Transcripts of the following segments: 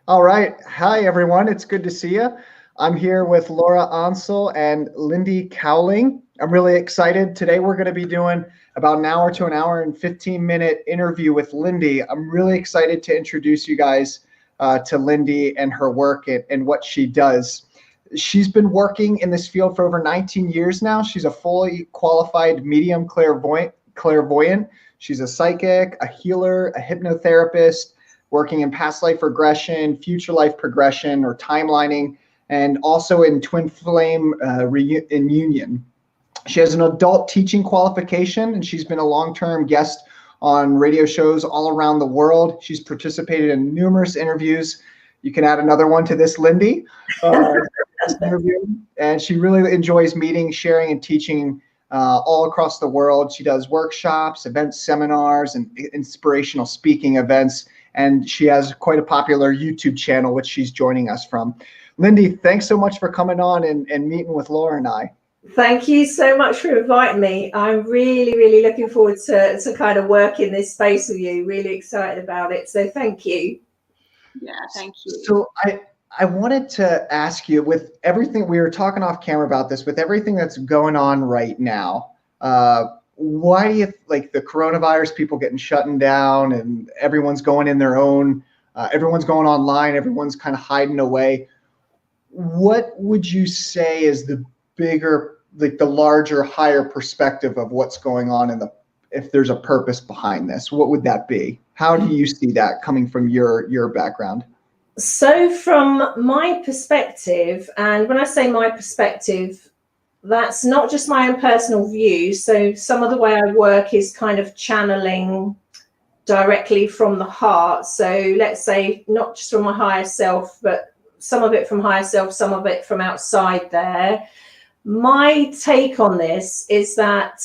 All right. Hi, everyone. It's good to see you. I'm here with Laura Ansell and Lindy Cowling. I'm really excited. Today, we're going to be doing about an hour to an hour and 15-minute interview with Lindy. I'm really excited to introduce you guys to Lindy and her work and what she does. She's been working in this field for over 19 years now. She's a fully qualified medium clairvoyant. She's a psychic, a healer, a hypnotherapist, working in past life regression, future life progression, or timelining, and also in twin flame in union. She has an adult teaching qualification, and she's been a long-term guest on radio shows all around the world. She's participated in numerous interviews. You can add another one to this, Lindy, this interview. And she really enjoys meeting, sharing, and teaching all across the world. She does workshops, events, seminars, and inspirational speaking events. And she has quite a popular YouTube channel, which she's joining us from. Lindy, thanks so much for coming on and meeting with Laura and I. Thank you so much for inviting me. I'm really looking forward to kind of work in this space with you. Really excited about it. So thank you. Yeah, thank you. So I wanted to ask you, with everything, we were talking off camera about this, with everything that's going on right now, why do you like the coronavirus, people getting shut down and everyone's going in their own, everyone's going online, everyone's kind of hiding away. What would you say is the bigger, like the larger, higher perspective of what's going on if there's a purpose behind this, what would that be? How do you see that coming from your background? So from my perspective, and when I say my perspective, that's not just my own personal view. So some of the way I work is kind of channeling directly from the heart. So let's say not just from my higher self, but some of it from higher self, some of it from outside there. My take on this is that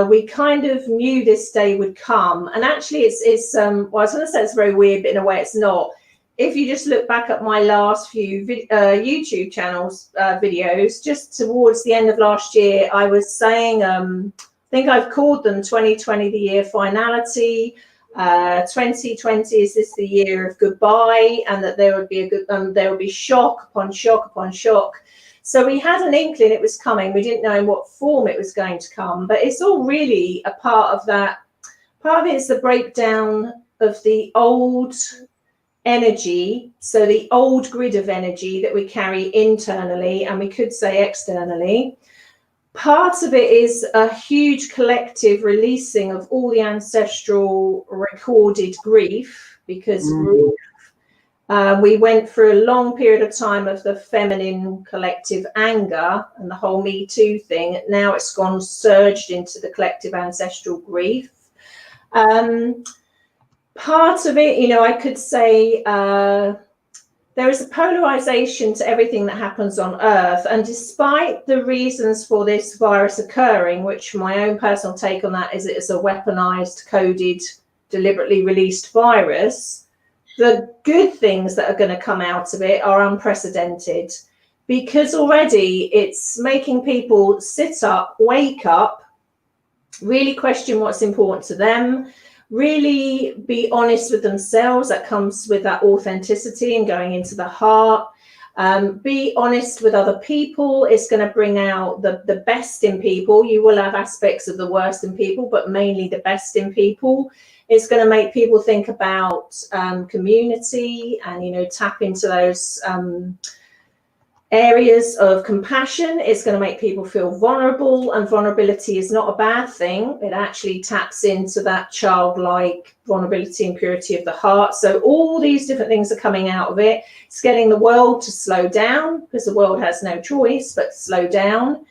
we kind of knew this day would come. And actually it's well, I was going to say it's very weird, but in a way it's not. If you just look back at my last few YouTube channels, videos, just towards the end of last year, I was saying, I think I've called them 2020 the year finality, 2020 is this the year of goodbye, and that there would be there would be shock upon shock upon shock. So we had an inkling it was coming. We didn't know in what form it was going to come, but it's all really a part of that. Part of it is the breakdown of the old energy, so the old grid of energy that we carry internally, and we could say externally. Part of it is a huge collective releasing of all the ancestral recorded grief, because we went through a long period of time of the feminine collective anger and the whole Me Too thing. Now it's gone surged into the collective ancestral grief. Part of it, you know, I could say there is a polarization to everything that happens on Earth. And despite the reasons for this virus occurring, which my own personal take on that is it's a weaponized, coded, deliberately released virus, the good things that are going to come out of it are unprecedented, because already it's making people sit up, wake up, really question what's important to them, really be honest with themselves. That comes with that authenticity and going into the heart. Be honest with other people. It's going to bring out the best in people. You will have aspects of the worst in people, but mainly the best in people. It's going to make people think about community and, you know, tap into those areas of compassion. It's going to make people feel vulnerable, and vulnerability is not a bad thing. It actually taps into that childlike vulnerability and purity of the heart. So all these different things are coming out of it. It's getting the world to slow down, because the world has no choice but to slow down.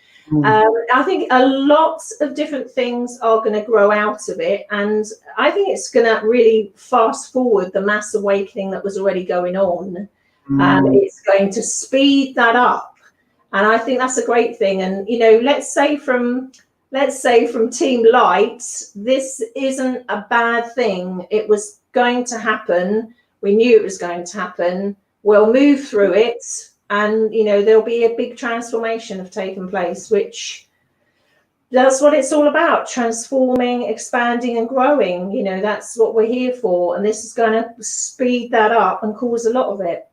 I think a lot of different things are going to grow out of it, and I think it's going to really fast forward the mass awakening that was already going on. It's going to speed that up, and I think that's a great thing. And, you know, let's say from Team Light, this isn't a bad thing. It was going to happen. We knew it was going to happen. We'll move through it, and, you know, there'll be a big transformation have taken place, which that's what it's all about: transforming, expanding, and growing. You know, that's what we're here for, and this is going to speed that up and cause a lot of it.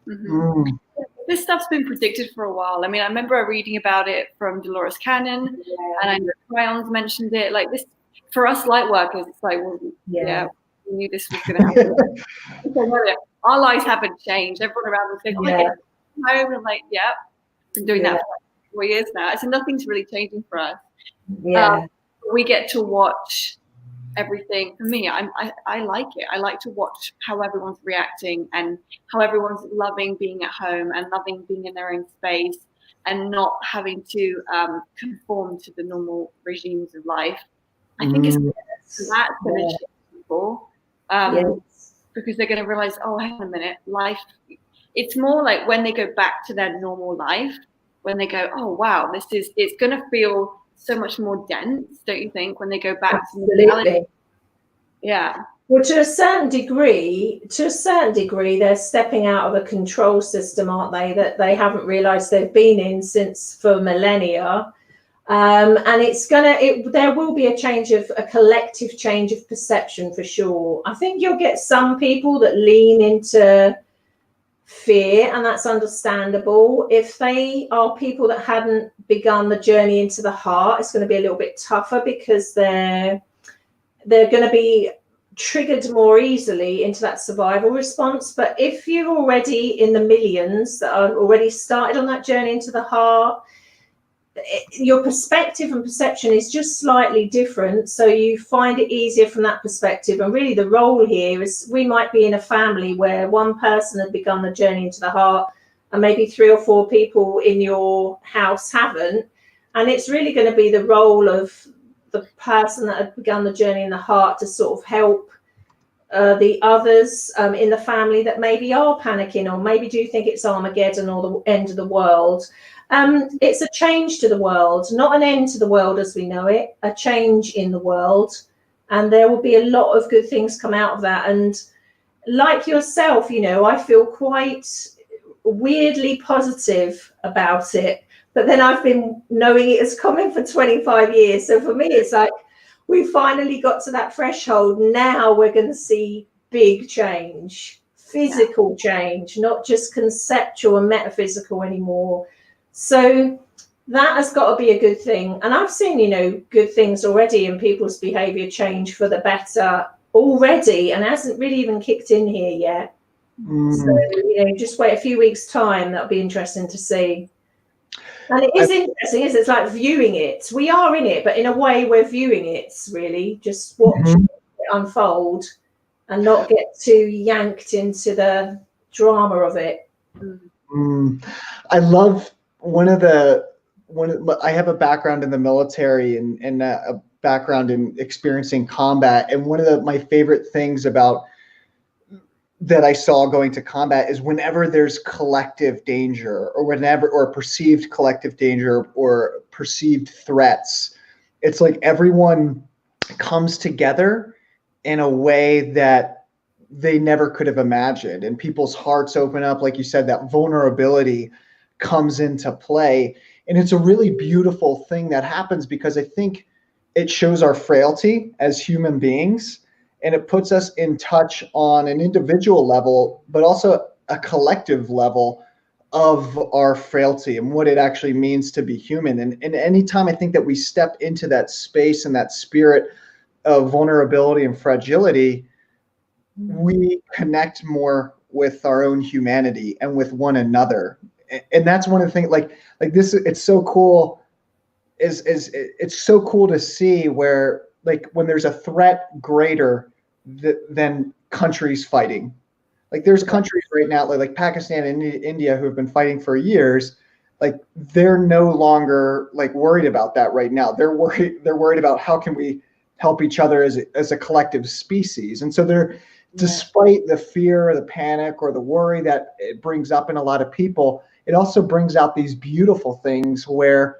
Mm. This stuff's been predicted for a while. I mean, I remember reading about it from Dolores Cannon, and I know Crayons mentioned it. Like this, for us light workers, it's like, well, yeah, we knew this was going to happen. Our lives haven't changed. Everyone around us goes, oh, I get home, and like, yeah, been doing that for like 4 years now. So nothing's really changing for us. We get to watch everything. For me, I like it. I like to watch how everyone's reacting and how everyone's loving being at home and loving being in their own space and not having to conform to the normal regimes of life. I think that's going to shift people because they're going to realize, oh, hang on a minute, life. It's more like when they go back to their normal life, when they go, oh wow, it's going to feel so much more dense, don't you think, when they go back to reality? Yeah. Well, to a certain degree, they're stepping out of a control system, aren't they? That they haven't realised they've been in for millennia, and there will be a collective change of perception for sure. I think you'll get some people that lean into fear, and that's understandable. If they are people that hadn't begun the journey into the heart, it's going to be a little bit tougher because they're going to be triggered more easily into that survival response. But if you're already in the millions that are already started on that journey into the heart, your perspective and perception is just slightly different, so you find it easier from that perspective. And really the role here is, we might be in a family where one person had begun the journey into the heart and maybe 3 or 4 people in your house haven't, and it's really going to be the role of the person that had begun the journey in the heart to sort of help the others in the family that maybe are panicking or maybe do think it's Armageddon or the end of the world. It's a change to the world, not an end to the world as we know it, a change in the world. And there will be a lot of good things come out of that. And like yourself, I feel quite weirdly positive about it. But then I've been knowing it as coming for 25 years. So for me, it's like we finally got to that threshold. Now we're going to see big change, physical change, not just conceptual and metaphysical anymore. So that has got to be a good thing. And I've seen, good things already in people's behavior change for the better already, and it hasn't really even kicked in here yet. So, just wait a few weeks' time. That'll be interesting to see. And it is interesting, isn't it? It's like viewing it. We are in it, but in a way we're viewing it, really. Just watch it unfold and not get too yanked into the drama of it. I love I have a background in the military and a background in experiencing combat. And one of my favorite things that I saw going to combat is whenever there's collective danger or perceived collective danger or perceived threats, it's like everyone comes together in a way that they never could have imagined. And people's hearts open up, like you said, that vulnerability comes into play. And it's a really beautiful thing that happens because I think it shows our frailty as human beings, and it puts us in touch on an individual level, but also a collective level of our frailty and what it actually means to be human. And anytime I think that we step into that space and that spirit of vulnerability and fragility, we connect more with our own humanity and with one another. And that's one of the things, like this, it's so cool. It's so cool to see where, like, when there's a threat greater than countries fighting. Like there's countries right now, like Pakistan and India, who have been fighting for years. Like they're no longer like worried about that right now. They're worried about how can we help each other as a collective species. And so despite the fear or the panic or the worry that it brings up in a lot of people, it also brings out these beautiful things where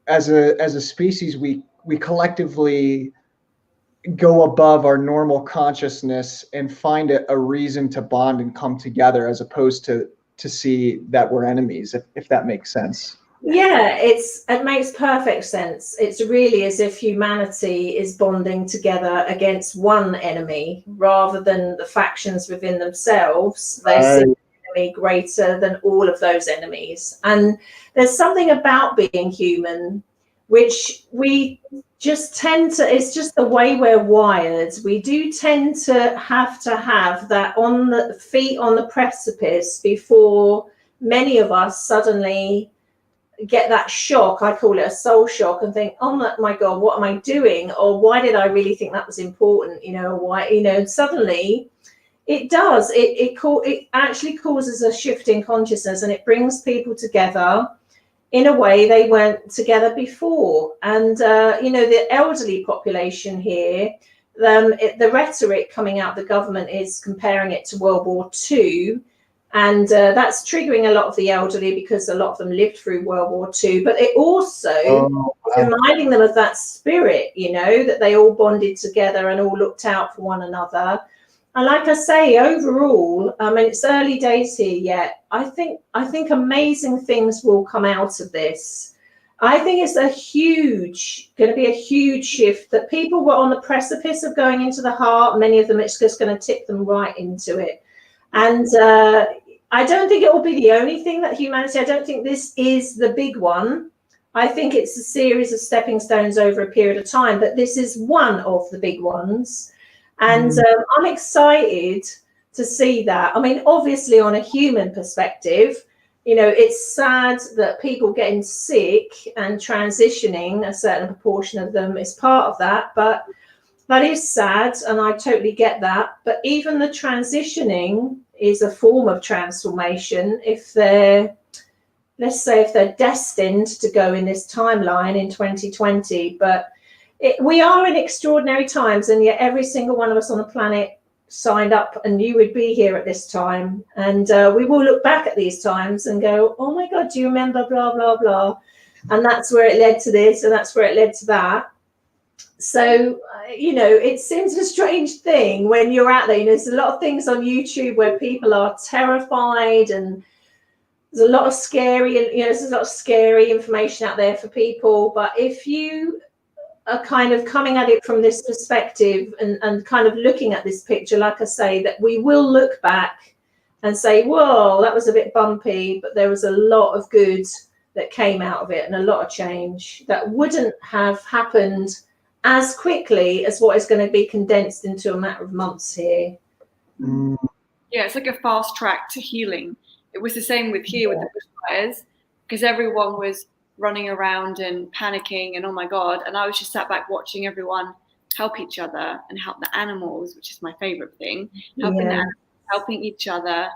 as a species, we collectively go above our normal consciousness and find a reason to bond and come together, as opposed to see that we're enemies, if that makes sense. Yeah, it makes perfect sense. It's really as if humanity is bonding together against one enemy rather than the factions within themselves. They see enemy greater than all of those enemies. And there's something about being human which we just tend to, it's just the way we're wired. We do tend to have that on the feet on the precipice before many of us suddenly get that shock. I call it a soul shock, and think, oh my God, what am I doing? Or why did I really think that was important? Why, suddenly it does. It actually causes a shift in consciousness, and it brings people together in a way they weren't together before. And, the elderly population here, the rhetoric coming out of the government is comparing it to World War II. And that's triggering a lot of the elderly because a lot of them lived through World War II. But it also reminding them of that spirit, that they all bonded together and all looked out for one another. And like I say, overall, it's early days here yet. I think amazing things will come out of this. I think it's going to be a huge shift, that people were on the precipice of going into the heart. Many of them, it's just going to tip them right into it. And I don't think it will be the only thing that humanity, I don't think this is the big one. I think it's a series of stepping stones over a period of time, but this is one of the big ones. And I'm excited to see that. I mean, obviously, on a human perspective, it's sad that people getting sick and transitioning, a certain proportion of them is part of that, but that is sad, and I totally get that. But even the transitioning is a form of transformation if they're destined to go in this timeline in 2020. But we are in extraordinary times, and yet every single one of us on the planet signed up and knew we'd be here at this time. And we will look back at these times and go, oh my God, do you remember blah, blah, blah? And that's where it led to this, and that's where it led to that. So, it seems a strange thing when you're out there. There's a lot of things on YouTube where people are terrified, and there's a lot of scary, there's a lot of scary information out there for people. But if you are kind of coming at it from this perspective and kind of looking at this picture, like I say, that we will look back and say, whoa, that was a bit bumpy, but there was a lot of good that came out of it, and a lot of change that wouldn't have happened as quickly as what is going to be condensed into a matter of months here. Yeah, it's like a fast track to healing. It was the same with here with the bushfires, because everyone was running around and panicking and oh my God, and I was just sat back watching everyone help each other and help the animals, which is my favorite thing, helping each other,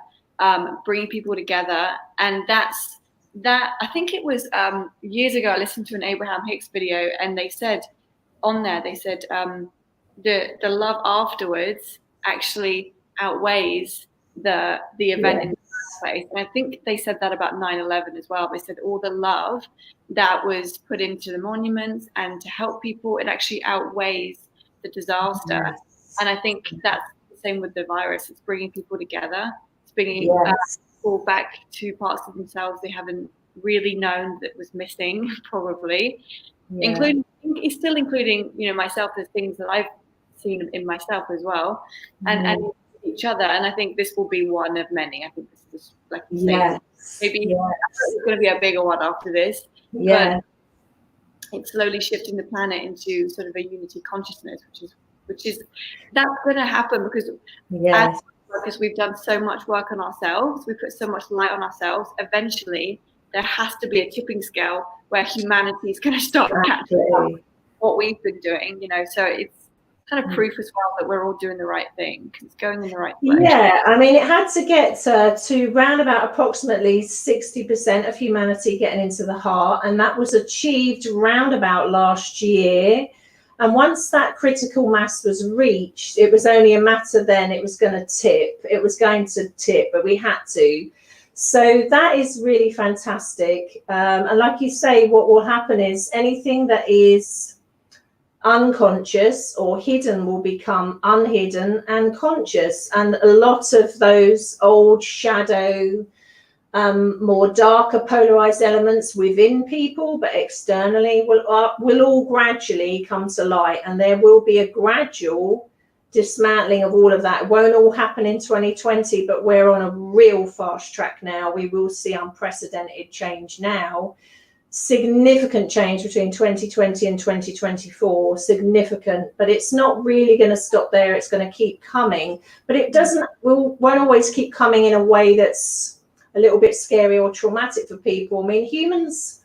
bringing people together. And that I think it was years ago I listened to an Abraham Hicks video, and they said the love afterwards actually outweighs the event in the first place. And I think they said that about 9/11 as well. They said all the love that was put into the monuments and to help people, it actually outweighs the disaster. Yes. And I think that's the same with the virus. It's bringing people together. It's bringing people back to parts of themselves they haven't really known that was missing, probably. Including myself. There's things that I've seen in myself as well, and each other. And I think this will be one of many. I think this is, like you say, maybe it's going to be a bigger one after this. But it's slowly shifting the planet into sort of a unity consciousness, which is that's going to happen because as workers we've done so much work on ourselves. We put so much light on ourselves. Eventually, there has to be a tipping scale where humanity is going to start catching up what we've been doing, so it's kind of proof as well that we're all doing the right thing, because it's going in the right direction. Yeah, I mean, it had to get to round about approximately 60% of humanity getting into the heart, and that was achieved round about last year. And once that critical mass was reached, it was only a matter then it was going to tip. It was going to tip, but we had to. So that is really fantastic. And like you say, what will happen is anything that is unconscious or hidden will become unhidden and conscious. And a lot of those old shadow, more darker polarized elements within people, but externally will all gradually come to light. And there will be a gradual dismantling of all of that. It won't all happen in 2020, but we're on a real fast track now. We will see unprecedented change now. Significant change between 2020 and 2024, significant, but it's not really going to stop there. It's going to keep coming, but it won't always keep coming in a way that's a little bit scary or traumatic for people. I mean, humans,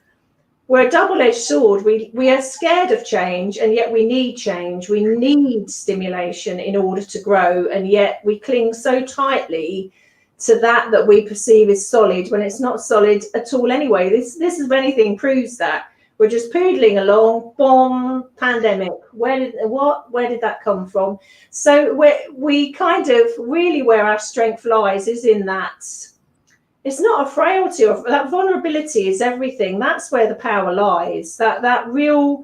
we're a double-edged sword. We are scared of change, and yet we need change. We need stimulation in order to grow, and yet we cling so tightly to that we perceive as solid when it's not solid at all anyway. This if anything proves that. We're just poodling along, boom, pandemic. Where did that come from? So we kind of really, where our strength lies is in that. It's not a frailty, or that vulnerability is everything. That's where the power lies. That real,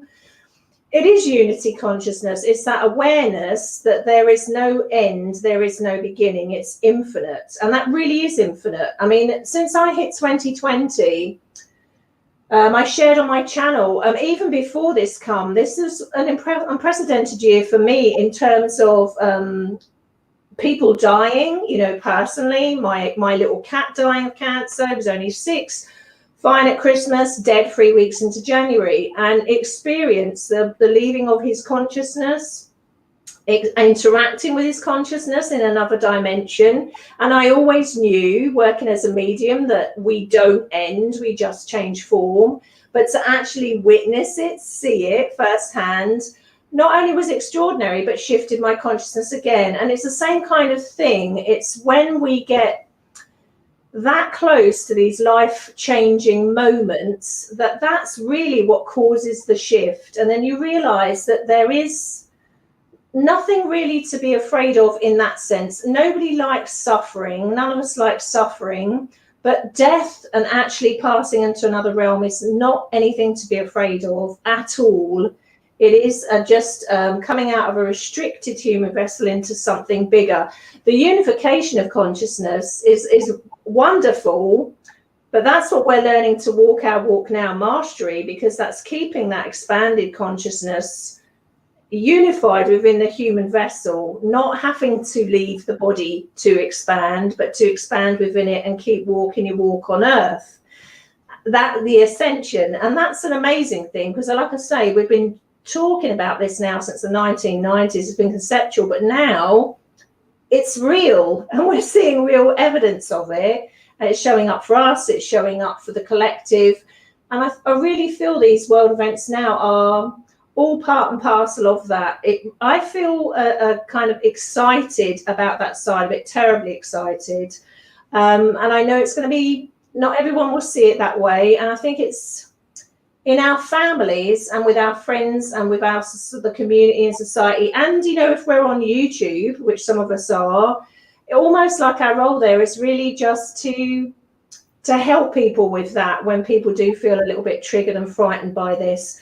it is unity consciousness. It's that awareness that there is no end, there is no beginning. It's infinite, and that really is infinite. I mean, since I hit 2020, I shared on my channel, even before this is an unprecedented year for me in terms of people dying, personally. My little cat dying of cancer. He was only 6, fine at Christmas, dead 3 weeks into January, and experience the leaving of his consciousness, interacting with his consciousness in another dimension. And I always knew, working as a medium, that we don't end, we just change form. But to actually witness it, see it firsthand, not only was extraordinary, but shifted my consciousness again. And it's the same kind of thing. It's when we get that close to these life-changing moments that's really what causes the shift. And then you realize that there is nothing really to be afraid of in that sense. Nobody likes suffering. None of us like suffering. But death and actually passing into another realm is not anything to be afraid of at all. It is just coming out of a restricted human vessel into something bigger. The unification of consciousness is wonderful, but that's what we're learning to walk our walk now mastery, because that's keeping that expanded consciousness unified within the human vessel, not having to leave the body to expand, but to expand within it and keep walking your walk on earth. That the ascension, and that's an amazing thing, because like I say, we've been talking about this now since the 1990s. It's been conceptual, but now it's real, and we're seeing real evidence of it, and it's showing up for us, it's showing up for the collective. And I really feel these world events now are all part and parcel of that. I feel kind of excited about that side of it, terribly excited, and I know it's going to be, not everyone will see it that way, and I think it's in our families and with our friends and with the community and society. And, if we're on YouTube, which some of us are, almost like our role there is really just to help people with that when people do feel a little bit triggered and frightened by this.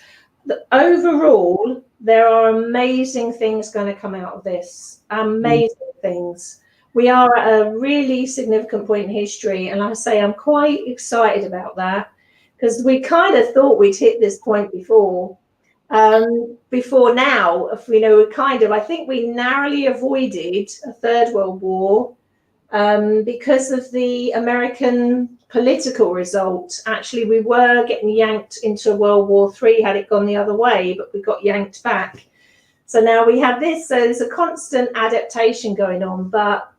Overall, there are amazing things going to come out of this. Amazing things. We are at a really significant point in history, and like I say, I'm quite excited about that, because we kind of thought we'd hit this point before now. I think we narrowly avoided a third world war because of the American political result. Actually, we were getting yanked into World War III had it gone the other way, but we got yanked back. So now we have this. So there's a constant adaptation going on, but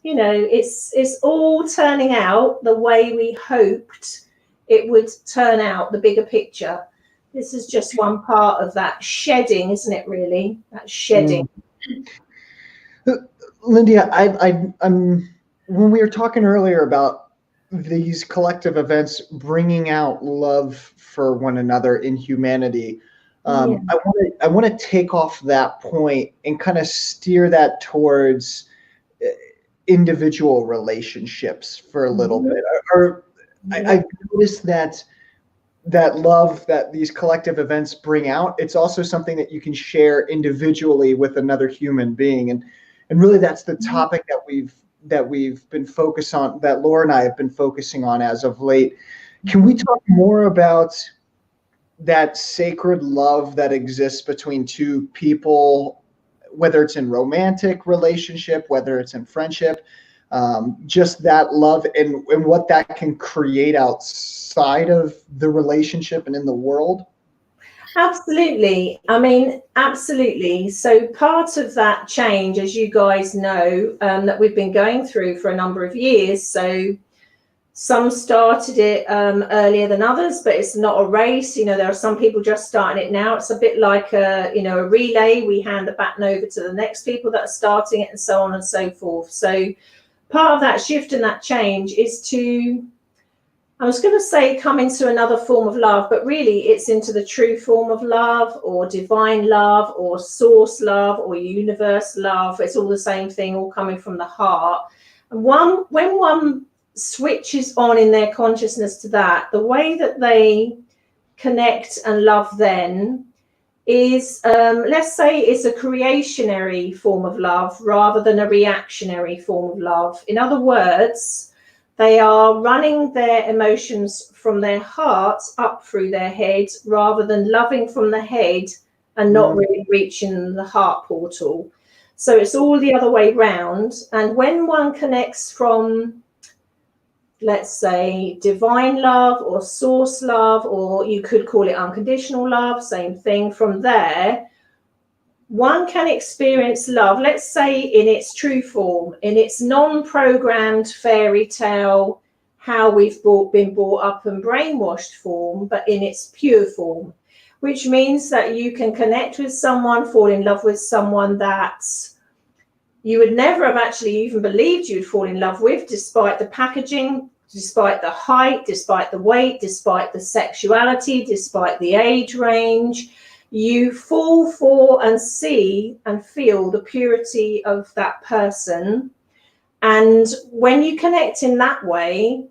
it's all turning out the way we hoped it would turn out, the bigger picture. This is just one part of that shedding, isn't it, really? That shedding. Lindy, I'm when we were talking earlier about these collective events bringing out love for one another in humanity, I want to take off that point and kind of steer that towards individual relationships for a little bit. I noticed that love that these collective events bring out, it's also something that you can share individually with another human being. And really that's the topic that we've been focused on, that Laura and I have been focusing on as of late. Can we talk more about that sacred love that exists between two people whether it's in romantic relationship, whether it's in friendship, just that love and what that can create outside of the relationship and in the world. Absolutely. I mean, absolutely. So part of that change, as you guys know, that we've been going through for a number of years. So some started it earlier than others, but it's not a race. You know, there are some people just starting it now. It's a bit like a relay. We hand the baton over to the next people that are starting it, and so on and so forth. So part of that shift and that change is to, I was going to say, come into another form of love, but really it's into the true form of love, or divine love, or source love, or universe love. It's all the same thing, all coming from the heart. And when one switches on in their consciousness to that, the way that they connect and love then is, let's say it's a creationary form of love rather than a reactionary form of love. In other words, they are running their emotions from their hearts up through their head rather than loving from the head and not really reaching the heart portal. So it's all the other way round. And when one connects from, let's say, divine love or source love, or you could call it unconditional love, same thing, from there, one can experience love, let's say, in its true form, in its non-programmed fairy tale, how we've been brought up and brainwashed form, but in its pure form, which means that you can connect with someone, fall in love with someone that you would never have actually even believed you'd fall in love with, despite the packaging, despite the height, despite the weight, despite the sexuality, despite the age range. You fall for and see and feel the purity of that person. And when you connect in that way,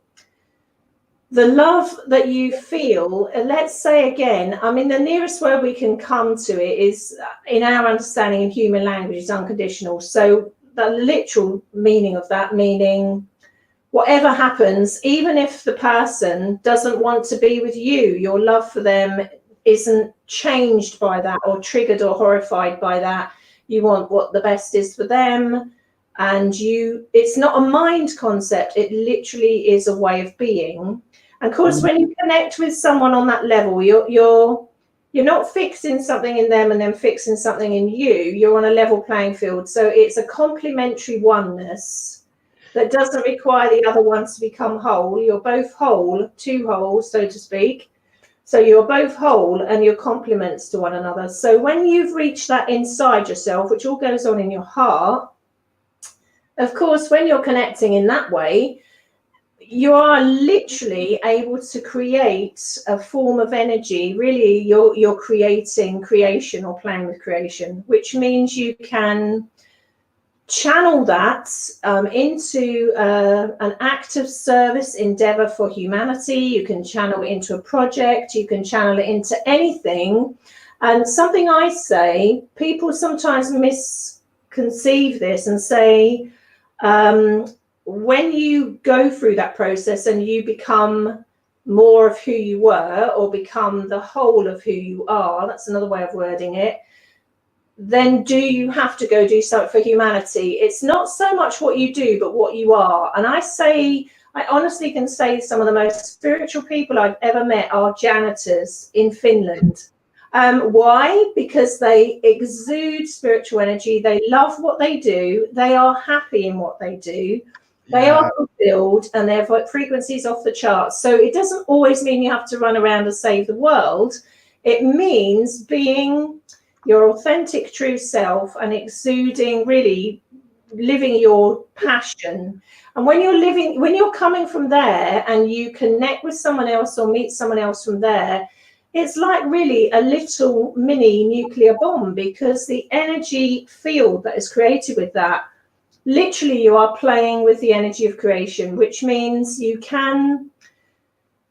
the love that you feel, let's say again, I mean, the nearest word we can come to it is, in our understanding in human language, is unconditional. So the literal meaning of that, meaning whatever happens, even if the person doesn't want to be with you, your love for them isn't changed by that or triggered or horrified by that. You want what the best is for them, and it's not a mind concept, it literally is a way of being. And of course, when you connect with someone on that level, you're not fixing something in them and then fixing something in you. You're on a level playing field. So it's a complementary oneness that doesn't require the other one to become whole. You're both whole, two wholes, so to speak. So you're both whole and you're complements to one another. So when you've reached that inside yourself, which all goes on in your heart, of course, when you're connecting in that way, you are literally able to create a form of energy. Really, you're creating creation or playing with creation, which means you can channel that into an act of service endeavor for humanity. You can channel it into a project, you can channel it into anything. And something I say, people sometimes misconceive this and say, when you go through that process and you become more of who you were, or become the whole of who you are, that's another way of wording it, then do you have to go do something for humanity? It's not so much what you do, but what you are. And I honestly can say some of the most spiritual people I've ever met are janitors in Finland. Why? Because they exude spiritual energy. They love what they do. They are happy in what they do. They are fulfilled, and their frequencies off the charts. So it doesn't always mean you have to run around and save the world. It means being your authentic true self and exuding, really living your passion. And when you're coming from there and you connect with someone else or meet someone else from there, it's like really a little mini nuclear bomb, because the energy field that is created with that, literally you are playing with the energy of creation, which means you can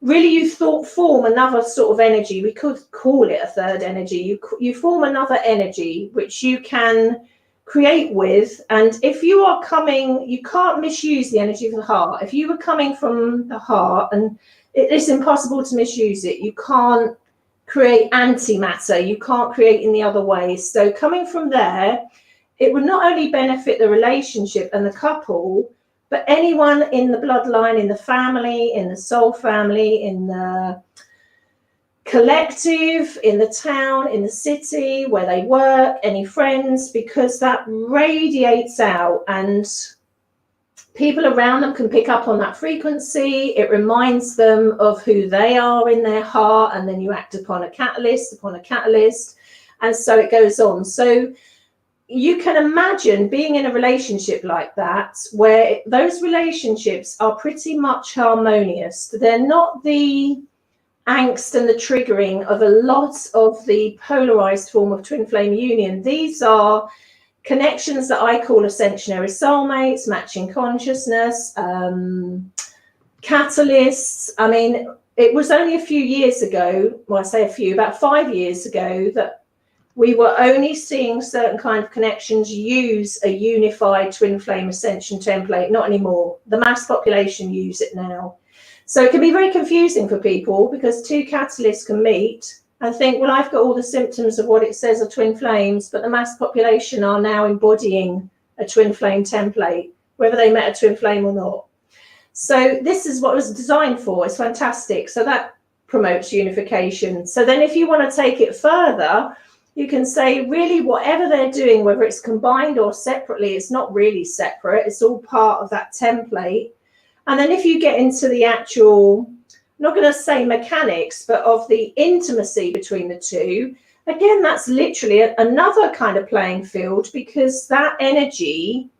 really, you form another sort of energy. We could call it a third energy. You form another energy which you can create with. And if you are coming, you can't misuse the energy of the heart. If you were coming from the heart, and it's impossible to misuse it, you can't create antimatter, you can't create in the other ways. So coming from there, it would not only benefit the relationship and the couple, but anyone in the bloodline, in the family, in the soul family, in the collective, in the town, in the city, where they work, any friends, because that radiates out and people around them can pick up on that frequency. It reminds them of who they are in their heart, and then you act upon a catalyst, and so it goes on. So you can imagine being in a relationship like that, where those relationships are pretty much harmonious. They're not the angst and the triggering of a lot of the polarized form of twin flame union. These are connections that I call ascensionary soulmates, matching consciousness, catalysts. I mean, it was only a few years ago, well, I say a few, about 5 years ago, that we were only seeing certain kind of connections use a unified twin flame ascension template. Not anymore. The mass population use it now. So it can be very confusing for people, because two catalysts can meet and think, well, I've got all the symptoms of what it says are twin flames, but the mass population are now embodying a twin flame template, whether they met a twin flame or not. So this is what it was designed for. It's fantastic. So that promotes unification. So then if you want to take it further, you can say, really, whatever they're doing, whether it's combined or separately, it's not really separate. It's all part of that template. And then if you get into the actual, I'm not going to say mechanics, but of the intimacy between the two, again, that's literally another kind of playing field, because that energy,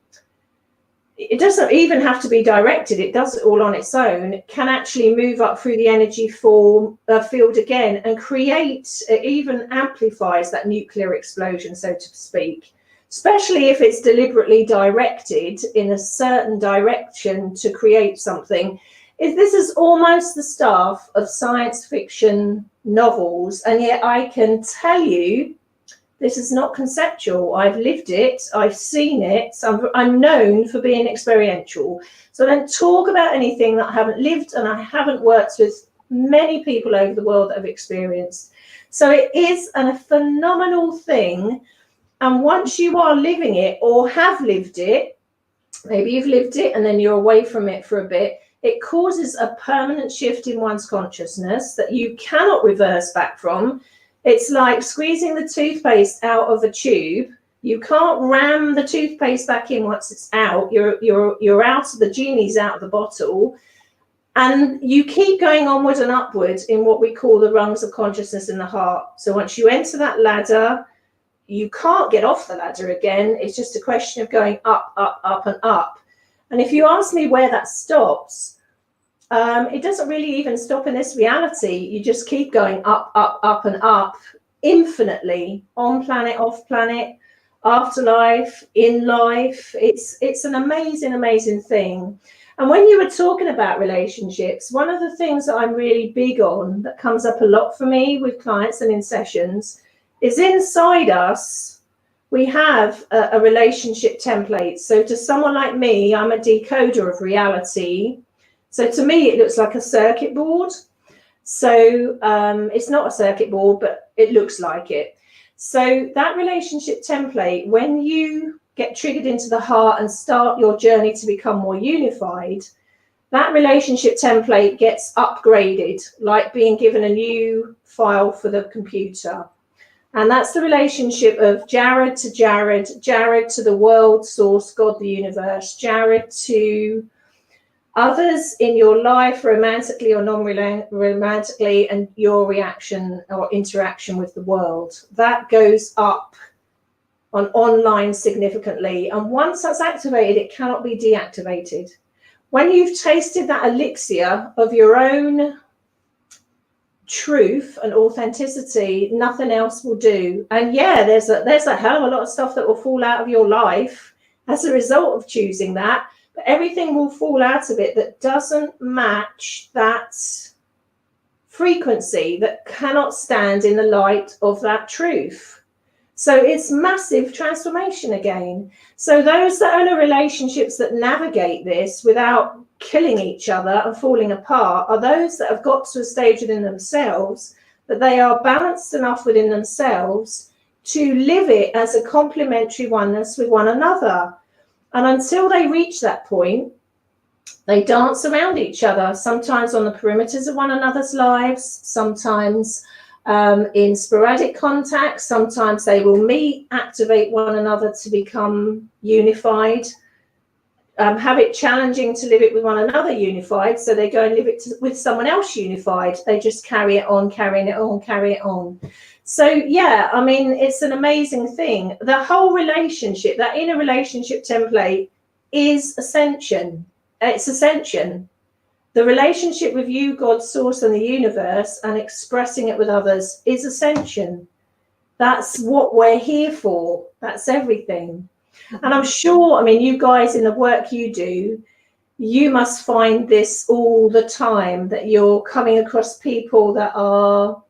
it doesn't even have to be directed. It does it all on its own. It can actually move up through the energy field again and create, it even amplifies that nuclear explosion, so to speak, especially if it's deliberately directed in a certain direction to create something. This is almost the stuff of science fiction novels, and yet I can tell you, this is not conceptual. I've lived it. I've seen it. I'm known for being experiential. So I don't talk about anything that I haven't lived, and I haven't worked with many people over the world that have experienced. So it is a phenomenal thing. And once you are living it or have lived it, maybe you've lived it and then you're away from it for a bit, it causes a permanent shift in one's consciousness that you cannot reverse back from. It's like squeezing the toothpaste out of a tube. You can't ram the toothpaste back in once it's out. You're out of the genie's out of the bottle, and you keep going onward and upward in what we call the rungs of consciousness in the heart. So once you enter that ladder, you can't get off the ladder again. It's just a question of going up, up, up, and up. And if you ask me where that stops, it doesn't really even stop in this reality. You just keep going up, up, up, and up infinitely, on planet, off planet, afterlife, in life. It's an amazing, amazing thing. And when you were talking about relationships, one of the things that I'm really big on, that comes up a lot for me with clients and in sessions, is inside us, we have a relationship template. So to someone like me, I'm a decoder of reality. So to me, it looks like a circuit board. So it's not a circuit board, but it looks like it. So that relationship template, when you get triggered into the heart and start your journey to become more unified, that relationship template gets upgraded, like being given a new file for the computer. And that's the relationship of Jared to Jared, Jared to the world, source, God, the universe, Jared to others in your life, romantically or non-romantically, and your reaction or interaction with the world. That goes up on online significantly. And once that's activated, it cannot be deactivated. When you've tasted that elixir of your own truth and authenticity, nothing else will do. And yeah, there's a hell of a lot of stuff that will fall out of your life as a result of choosing that, but everything will fall out of it that doesn't match that frequency, that cannot stand in the light of that truth. So it's massive transformation again. So those that are in relationships that navigate this without killing each other and falling apart are those that have got to a stage within themselves that they are balanced enough within themselves, to live it as a complementary oneness with one another. And until they reach that point, they dance around each other, sometimes on the perimeters of one another's lives, sometimes in sporadic contact, sometimes they will meet, activate one another to become unified, have it challenging to live it with one another unified, so they go and live it with someone else unified. They just carry it on, carrying it on, carry it on. So yeah, I mean, it's an amazing thing. The whole relationship, that inner relationship template is ascension. It's ascension. The relationship with you, God, source, and the universe, and expressing it with others is ascension. That's what we're here for. That's everything. And I'm sure, I mean, you guys in the work you do, you must find this all the time, that you're coming across people that are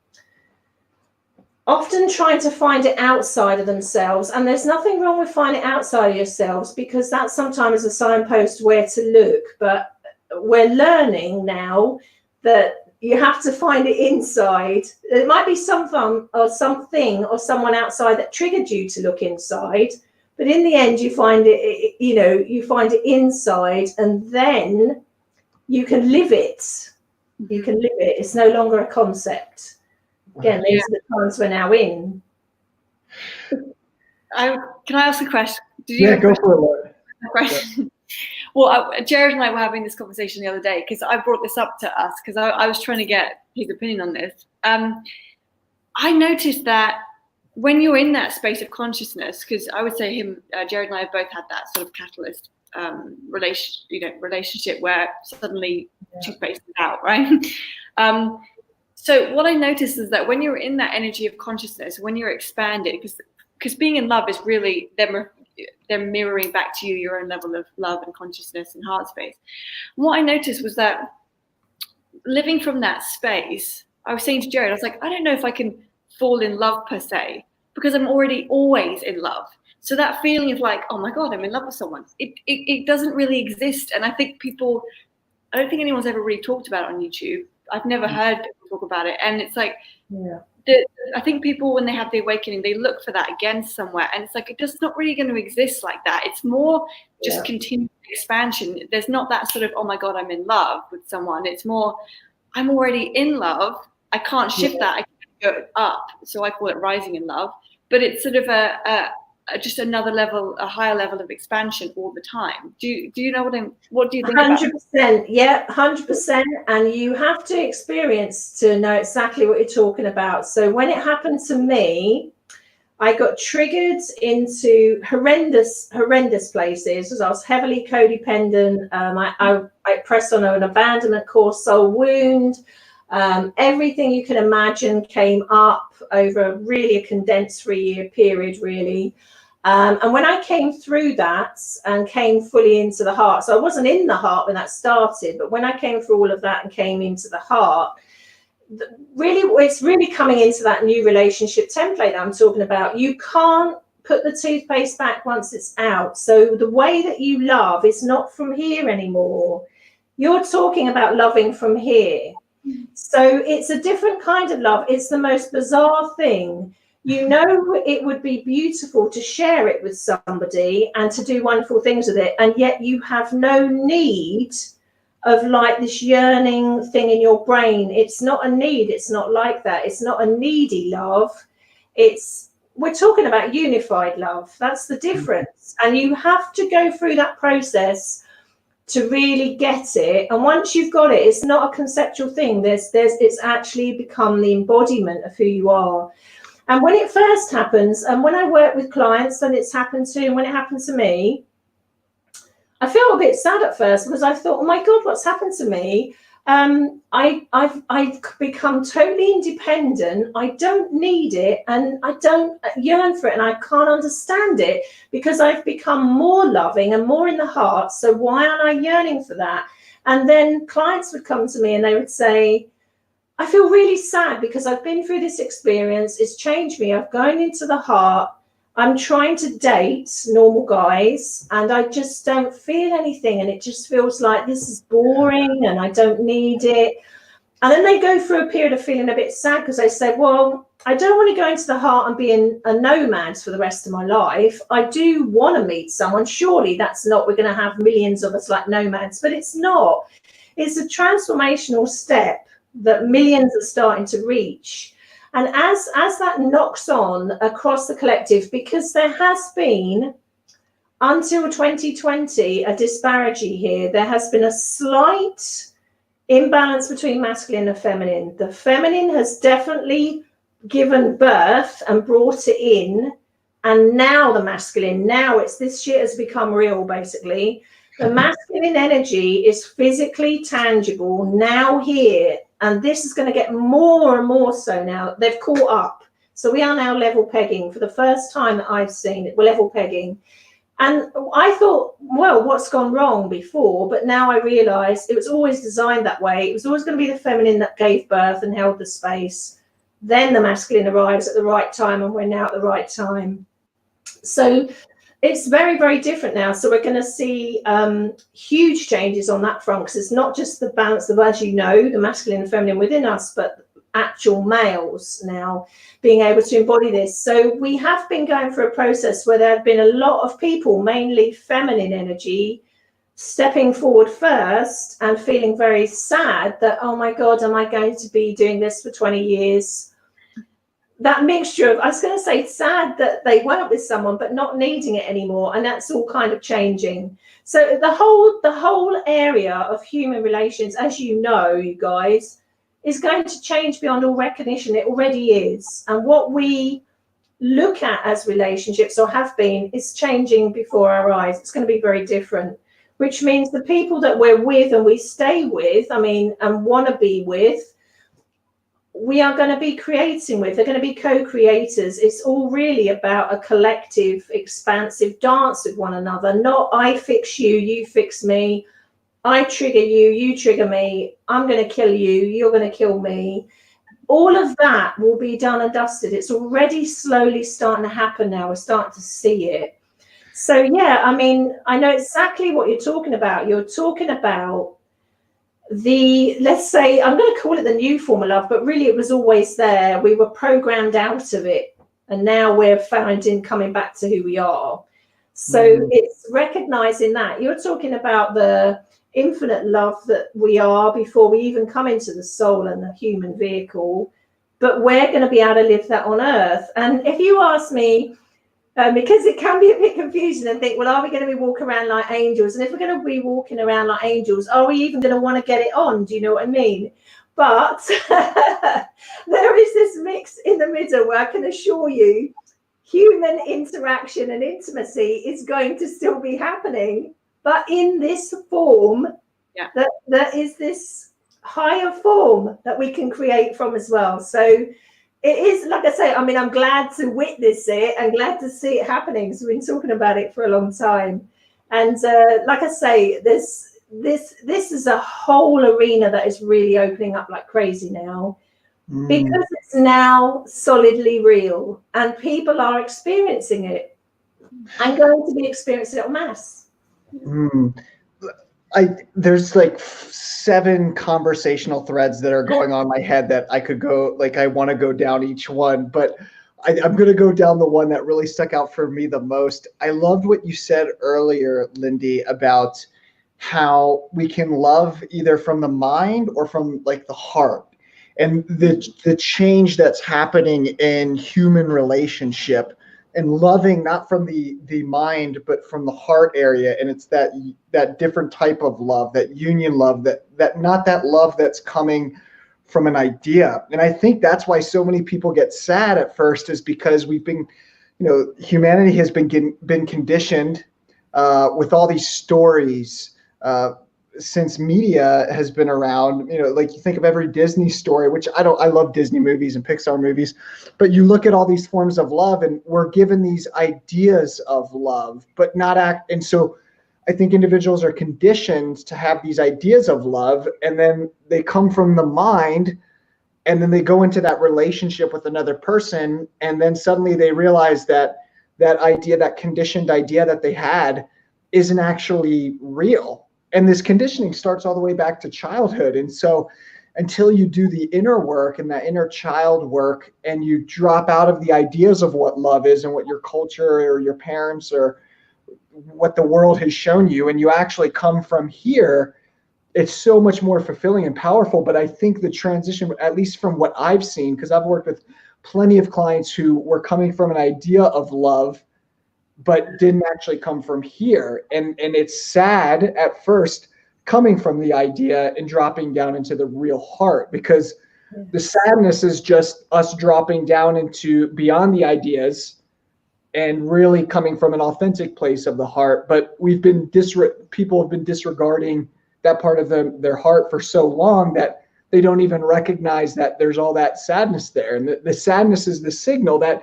often trying to find it outside of themselves. And there's nothing wrong with finding it outside of yourselves, because that's sometimes a signpost where to look. But we're learning now that you have to find it inside. It might be something or someone outside that triggered you to look inside. But in the end, you find it, you find it inside, and then you can live it. You can live it. It's no longer a concept. Again, these are the times we're now in. Can I ask a question? Go for it, Laura. Question. Well, Jared and I were having this conversation the other day, because I brought this up to us because I was trying to get his opinion on this. I noticed that when you're in that space of consciousness, because I would say Jared and I have both had that sort of catalyst relationship where suddenly toothpaste is out, right? So what I noticed is that when you're in that energy of consciousness, when you're expanded, because being in love is really they're mirroring back to you your own level of love and consciousness and heart space. And what I noticed was that living from that space, I was saying to Jared, I was like, I don't know if I can fall in love per se, because I'm already always in love. So that feeling of like, oh my God, I'm in love with someone, it doesn't really exist. And I don't think anyone's ever really talked about it on YouTube. I've never heard people talk about it. And it's like, I think people, when they have the awakening, they look for that again somewhere. And it's like, it's just not really going to exist like that. It's more just continued expansion. There's not that sort of, oh my God, I'm in love with someone. It's more, I'm already in love. I can't shift that. I can go up. So I call it rising in love. But it's sort of just another level, a higher level of expansion all the time. Do you know what do you think 100%, yeah, 100%. And you have to experience to know exactly what you're talking about. So when it happened to me, I got triggered into horrendous places, as I was heavily codependent. I pressed on an abandonment course, soul wound. Everything you can imagine came up over really a condensed 3-year period, really. And when I came through that and came fully into the heart, so I wasn't in the heart when that started, but when I came through all of that and came into the heart, it's really coming into that new relationship template that I'm talking about. You can't put the toothpaste back once it's out. So the way that you love is not from here anymore. You're talking about loving from here. So it's a different kind of love. It's the most bizarre thing. You know, it would be beautiful to share it with somebody and to do wonderful things with it, and yet you have no need of like this yearning thing in your brain. It's not a need. It's not like that. It's not a needy love. We're talking about unified love. That's the difference. And you have to go through that process to really get it. And once you've got it, it's not a conceptual thing. It's actually become the embodiment of who you are. And when it first happens, and when I work with clients, and it's happened to, when it happened to me, I felt a bit sad at first, because I thought, oh my God, what's happened to me? I've become totally independent. I don't need it, and I don't yearn for it, and I can't understand it, because I've become more loving and more in the heart. So why aren't I yearning for that? And then clients would come to me and they would say, I feel really sad because I've been through this experience. It's changed me. I've gone into the heart. I'm trying to date normal guys and I just don't feel anything. And it just feels like this is boring and I don't need it. And then they go through a period of feeling a bit sad because they said, well, I don't want to go into the heart and be a nomad for the rest of my life. I do want to meet someone. Surely that's not, we're going to have millions of us like nomads, but it's not. It's a transformational step that millions are starting to reach. And as that knocks on across the collective, because there has been, until 2020, a disparity here. There has been a slight imbalance between masculine and feminine. The feminine has definitely given birth and brought it in, and now the masculine, now it's, this shit has become real basically. The masculine energy is physically tangible now here, and this is going to get more and more so now. They've caught up, so we are now level pegging for the first time that I've seen it. We're level pegging. And I thought, well, what's gone wrong before? But now I realize it was always designed that way. It was always going to be the feminine that gave birth and held the space. Then the masculine arrives at the right time, and we're now at the right time. So it's very, very different now. So we're going to see huge changes on that front, because it's not just the balance of, as you know, the masculine and feminine within us, but actual males now being able to embody this. So we have been going through a process where there have been a lot of people, mainly feminine energy, stepping forward first and feeling very sad that, oh my God, am I going to be doing this for 20 years? That mixture of, I was going to say sad that they weren't with someone, but not needing it anymore. And that's all kind of changing. So the whole area of human relations, as you know, you guys, is going to change beyond all recognition. It already is. And what we look at as relationships, or have been, is changing before our eyes. It's going to be very different, which means the people that we're with and we stay with, and want to be with, we are going to be creating with. They're going to be co-creators. It's all really about a collective, expansive dance with one another, not I fix you, you fix me. I trigger you, you trigger me, I'm going to kill you, you're going to kill me. All of that will be done and dusted. It's already slowly starting to happen now. We're starting to see it. So, yeah, I know exactly what you're talking about. You're talking about the, let's say, I'm going to call it the new form of love, but really it was always there. We were programmed out of it, and now we're finding, coming back to who we are. So it's recognizing that. You're talking about the infinite love that we are before we even come into the soul and the human vehicle, but we're going to be able to live that on earth. And if you ask me, because it can be a bit confusing and think, well, are we going to be walking around like angels? And if we're going to be walking around like angels, are we even going to want to get it on? Do you know what I mean? But there is this mix in the middle where I can assure you human interaction and intimacy is going to still be happening, but in this form, that is this higher form that we can create from as well. So it is, like I say, I'm glad to witness it and glad to see it happening. So we've been talking about it for a long time. And like I say, this is a whole arena that is really opening up like crazy now, because it's now solidly real and people are experiencing it and going to be experiencing it en masse. There's like 7 conversational threads that are going on in my head that I could go, like, I want to go down each one, but I'm going to go down the one that really stuck out for me the most. I loved what you said earlier, Lindy, about how we can love either from the mind or from like the heart, and the change that's happening in human relationship, and loving not from the mind but from the heart area. And it's that different type of love, that union love, that not that love that's coming from an idea. And I think that's why so many people get sad at first, is because we've been, humanity has been conditioned with all these stories since media has been around. Like you think of every Disney story, which I love Disney movies and Pixar movies, but you look at all these forms of love and we're given these ideas of love, but not act. And so I think individuals are conditioned to have these ideas of love, and then they come from the mind, and then they go into that relationship with another person, and then suddenly they realize that idea, that conditioned idea that they had, isn't actually real. And this conditioning starts all the way back to childhood. And so until you do the inner work and that inner child work, and you drop out of the ideas of what love is and what your culture or your parents or what the world has shown you, and you actually come from here, it's so much more fulfilling and powerful. But I think the transition, at least from what I've seen, because I've worked with plenty of clients who were coming from an idea of love, but didn't actually come from here. And it's sad at first coming from the idea and dropping down into the real heart, because the sadness is just us dropping down into beyond the ideas and really coming from an authentic place of the heart. But people have been disregarding that part of their heart for so long that they don't even recognize that there's all that sadness there. And the sadness is the signal that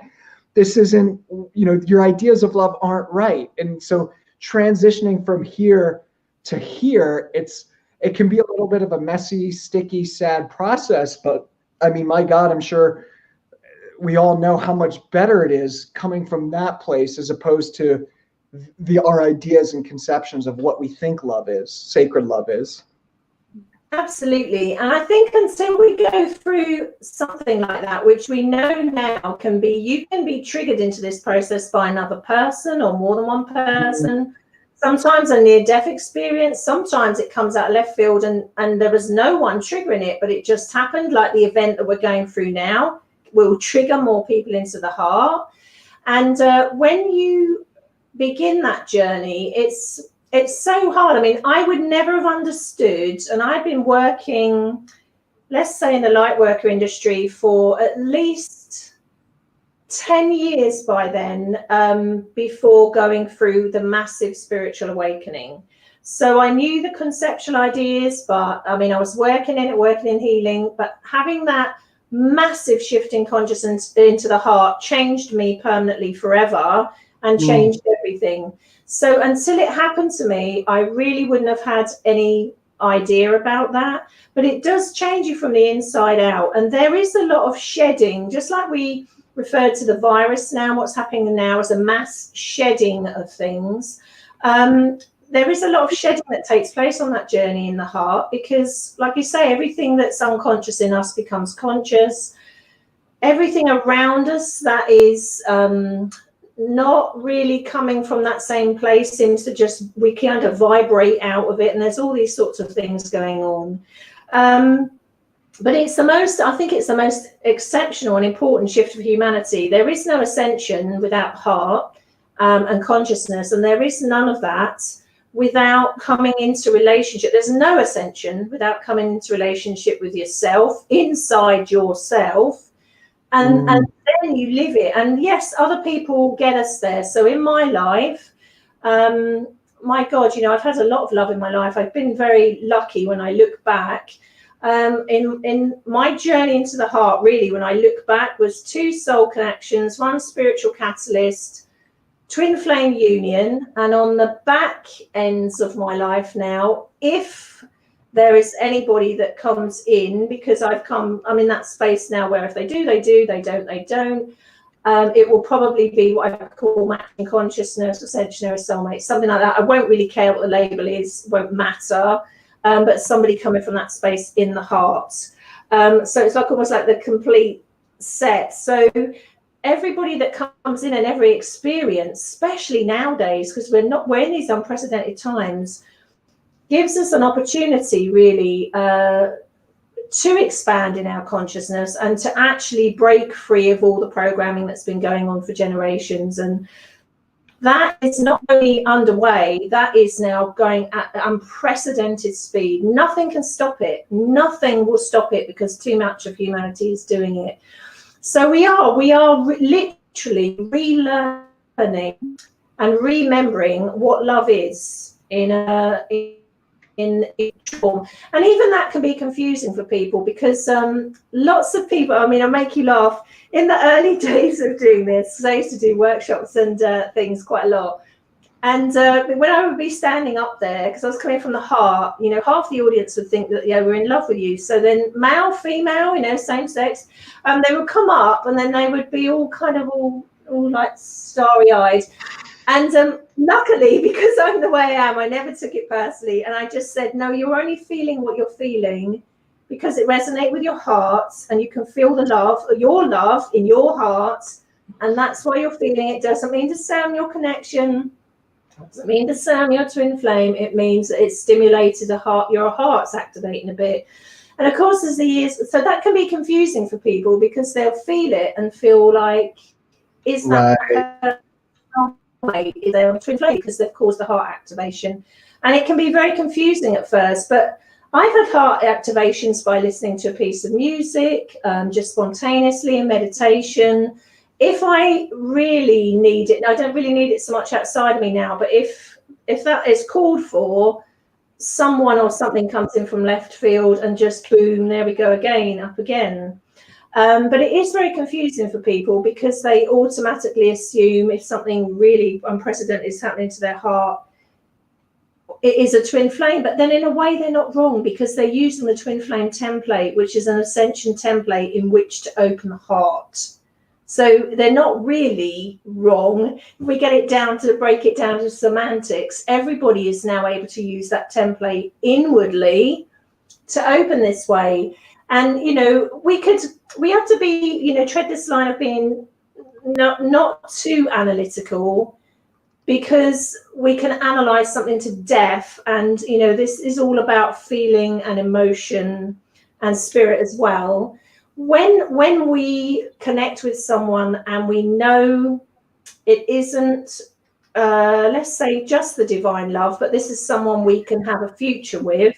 this isn't, your ideas of love aren't right. And so transitioning from here to here, it can be a little bit of a messy, sticky, sad process. But I mean, my God, I'm sure we all know how much better it is coming from that place as opposed to our ideas and conceptions of what we think love is, sacred love is. Absolutely. And I think until we go through something like that, which we know now you can be triggered into this process by another person or more than one person. Sometimes a near-death experience, sometimes it comes out of left field and there was no one triggering it, but it just happened, like the event that we're going through now will trigger more people into the heart. And when you begin that journey, it's so hard. I mean, I would never have understood, and I've been working, let's say, in the light worker industry for at least 10 years by then, before going through the massive spiritual awakening. So I knew the conceptual ideas, but I mean, I was working in healing, but having that massive shift in consciousness into the heart changed me permanently forever and changed everything. So until it happened to me, I really wouldn't have had any idea about that. But it does change you from the inside out. And there is a lot of shedding, just like we referred to the virus now, what's happening now is a mass shedding of things. There is a lot of shedding that takes place on that journey in the heart, because, like you say, everything that's unconscious in us becomes conscious. Everything around us that is not really coming from that same place seems to we kind of vibrate out of it, and there's all these sorts of things going on. But I think it's the most exceptional and important shift of humanity. There is no ascension without heart and consciousness, and there is none of that without coming into relationship. There's no ascension without coming into relationship with yourself, inside yourself, and then you live it. And yes, other people get us there. So in my life, my God, I've had a lot of love in my life. I've been very lucky when I look back. In my journey into the heart, really, when I look back, was 2 soul connections, 1 spiritual catalyst, twin flame union. And on the back ends of my life now, if there is anybody that comes in, because I'm in that space now where if they do, they do, they don't, they don't. It will probably be what I call matching consciousness, ascensionary soulmate, something like that. I won't really care what the label is, won't matter. But somebody coming from that space in the heart. So it's like almost like the complete set. So everybody that comes in and every experience, especially nowadays, because we're in these unprecedented times, gives us an opportunity really to expand in our consciousness and to actually break free of all the programming that's been going on for generations. And that is not only underway, that is now going at unprecedented speed. Nothing can stop it. Nothing will stop it, because too much of humanity is doing it. So we are literally relearning and remembering what love is in each form. And even that can be confusing for people, because lots of people, I mean, I make you laugh. In the early days of doing this, I used to do workshops and things quite a lot. And when I would be standing up there, because I was coming from the heart, half the audience would think that, we're in love with you. So then male, female, same sex, they would come up and then they would be all like starry-eyed. And luckily, because I'm the way I am, I never took it personally. And I just said, no, you're only feeling what you're feeling because it resonates with your heart, and you can feel the love, your love in your heart, and that's why you're feeling it. Doesn't mean to sound your connection, doesn't mean to sound your twin flame. It means that it's stimulated your heart's activating a bit. And of course, as the years, so that can be confusing for people, because they'll feel it and feel like, is that is they twin flame because they've caused the heart activation? And it can be very confusing at first, but I've had heart activations by listening to a piece of music, just spontaneously in meditation. If I really need it, I don't really need it so much outside of me now, but if that is called for, someone or something comes in from left field and just boom, there we go again, up again. But it is very confusing for people, because they automatically assume if something really unprecedented is happening to their heart, it is a twin flame. But then in a way they're not wrong, because they're using the twin flame template, which is an ascension template in which to open the heart. So they're not really wrong. If we get it down to break it down to semantics, everybody is now able to use that template inwardly to open this way. And, you know, we have to be, you know, tread this line of being not too analytical, because we can analyze something to death. And, you know, this is all about feeling and emotion and spirit as well. When we connect with someone and we know it isn't, let's say, just the divine love, but this is someone we can have a future with,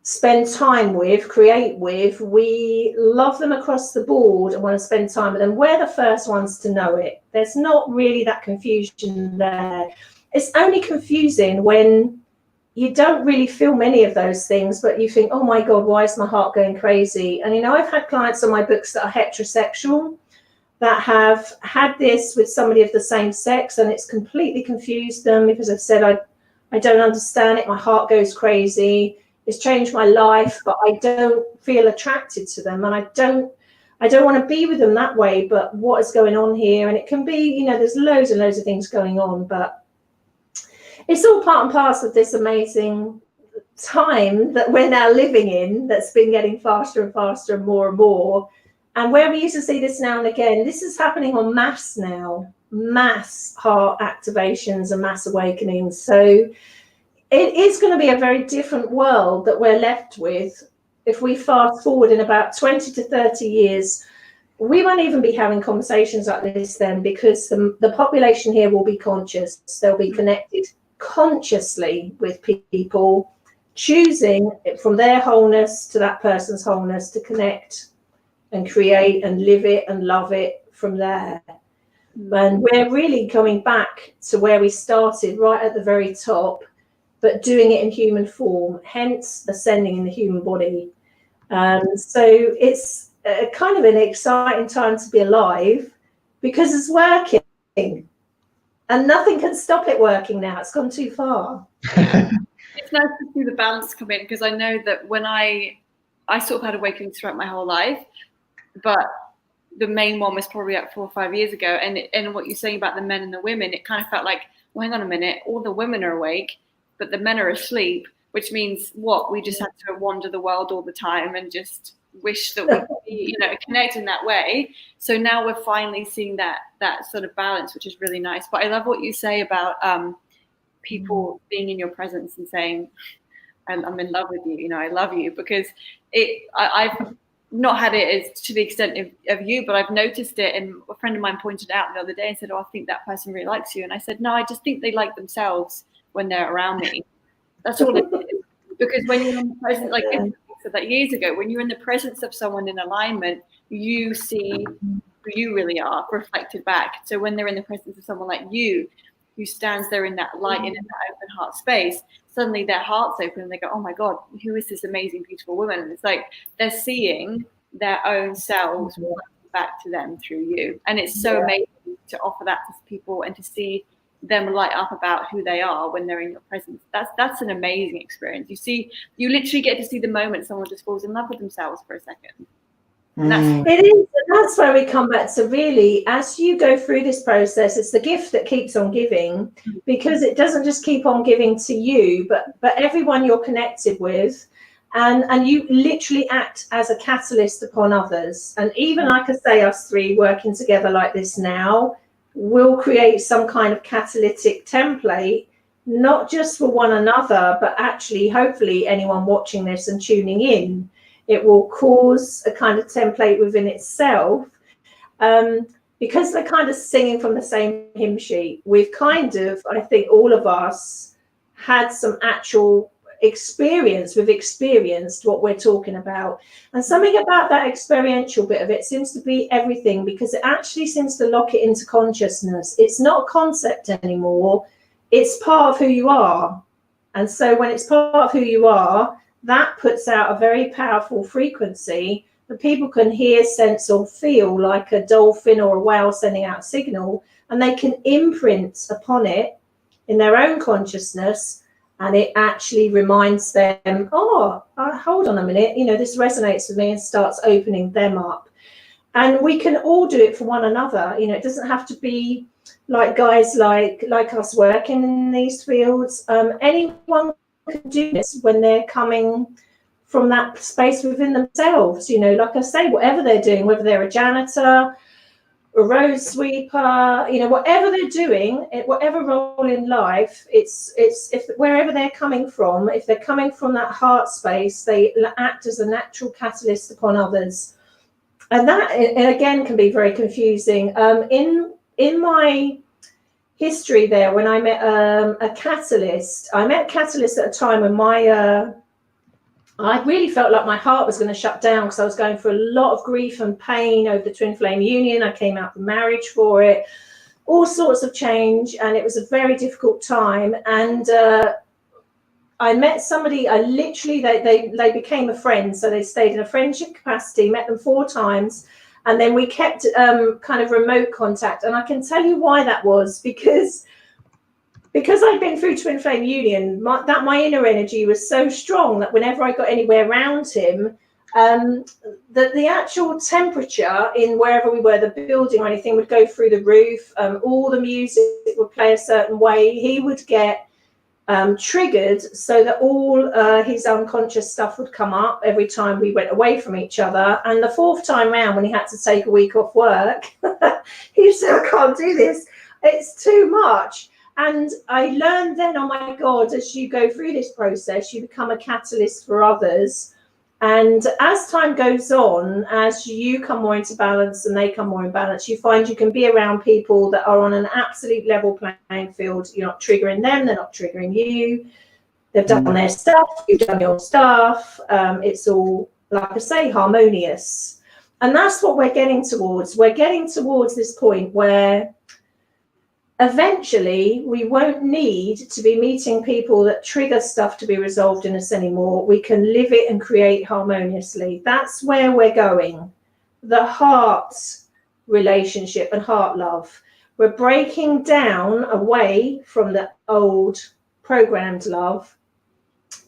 spend time with, create with, we love them across the board and want to spend time with them, we're the first ones to know it. There's not really that confusion there. It's only confusing when you don't really feel many of those things, but you think, oh my God, why is my heart going crazy? And, you know, I've had clients on my books that are heterosexual, that have had this with somebody of the same sex, and it's completely confused them, because I've said, I don't understand it. My heart goes crazy. It's changed my life, but I don't feel attracted to them. And I don't want to be with them that way, but what is going on here? And it can be, you know, there's loads and loads of things going on, but it's all part and parcel of this amazing time that we're now living in, that's been getting faster and faster and more. And where we used to see this now and again, this is happening en masse now, mass heart activations and mass awakenings. So it is going to be a very different world that we're left with. If we fast forward in about 20 to 30 years, we won't even be having conversations like this then, because the population here will be conscious. They'll be connected consciously with people, choosing from their wholeness to that person's wholeness to connect and create and live it and love it from there. And we're really coming back to where we started, right at the very top, but doing it in human form, hence ascending in the human body. So it's kind of an exciting time to be alive, because it's working. And nothing can stop it working now. It's gone too far. It's nice to see the balance come in, because I know that when I sort of had awakenings throughout my whole life, but the main one was probably like 4 or 5 years ago. And what you're saying about the men and the women, it kind of felt like, well, hang on a minute, all the women are awake, but the men are asleep, which means what? We just had to wander the world all the time and just wish that we could be, you know, connect in that way. So now we're finally seeing that sort of balance, which is really nice. But I love what you say about people being in your presence and saying, I'm in love with you, you know, I love you, because I've not had it as to the extent of you, but I've noticed it. And a friend of mine pointed out the other day and said, oh, I think that person really likes you. And I said, no, I just think they like themselves when they're around me. That's all it is. Because when you're in the presence, like I said that years ago, when you're in the presence of someone in alignment, you see who you really are reflected back. So when they're in the presence of someone like you, who stands there in that light and in that open heart space, suddenly their heart's open and they go, oh my God, who is this amazing, beautiful woman? And it's like they're seeing their own selves reflected back to them through you. And it's so amazing to offer that to people and to see them light up about who they are when they're in your presence. That's an amazing experience. You literally get to see the moment someone just falls in love with themselves for a second. It is, and that's where we come back to, really, as you go through this process, it's the gift that keeps on giving, because it doesn't just keep on giving to you, but everyone you're connected with. and you literally act as a catalyst upon others. And even like I say, us three working together like this now will create some kind of catalytic template, not just for one another, but actually, hopefully, anyone watching this and tuning in, it will cause a kind of template within itself. Because they're kind of singing from the same hymn sheet. We've kind of, I think all of us had some actual experience. We've experienced what we're talking about. And something about that experiential bit of it seems to be everything, because it actually seems to lock it into consciousness. It's not a concept anymore. It's part of who you are. And so when it's part of who you are, that puts out a very powerful frequency that people can hear, sense, or feel, like a dolphin or a whale sending out a signal, and they can imprint upon it in their own consciousness, and it actually reminds them, oh, hold on a minute, you know, this resonates with me, and starts opening them up. And we can all do it for one another. You know, it doesn't have to be like guys like us working in these fields. Anyone can do this when they're coming from that space within themselves. You know, like I say, whatever they're doing, whether they're a janitor, a road sweeper, you know, whatever they're doing, whatever role in life, it's if wherever they're coming from, if they're coming from that heart space, they act as a natural catalyst upon others. And that, and again, can be very confusing. In my history there, when I met a catalyst, at a time when I really felt like my heart was going to shut down, because I was going through a lot of grief and pain over the twin flame union. I came out of marriage for it, all sorts of change, and it was a very difficult time. And I met somebody, they became a friend, so they stayed in a friendship capacity, met them 4 times, and then we kept kind of remote contact. And I can tell you why that was, because I'd been through twin flame union, my inner energy was so strong that whenever I got anywhere around him, the actual temperature in wherever we were, the building or anything, would go through the roof. All the music would play a certain way. He would get triggered, so that all his unconscious stuff would come up every time we went away from each other. And the 4th time round, when he had to take a week off work, he said, I can't do this. It's too much. And I learned then, oh my God, as you go through this process, you become a catalyst for others. And as time goes on, as you come more into balance and they come more in balance, you find you can be around people that are on an absolute level playing field. You're not triggering them, they're not triggering you. They've done their stuff, you've done your stuff. It's all, like I say, harmonious. And that's what we're getting towards. We're getting towards this point where eventually we won't need to be meeting people that trigger stuff to be resolved in us anymore. We can live it and create harmoniously. That's where we're going. The heart relationship and heart love. We're breaking down away from the old programmed love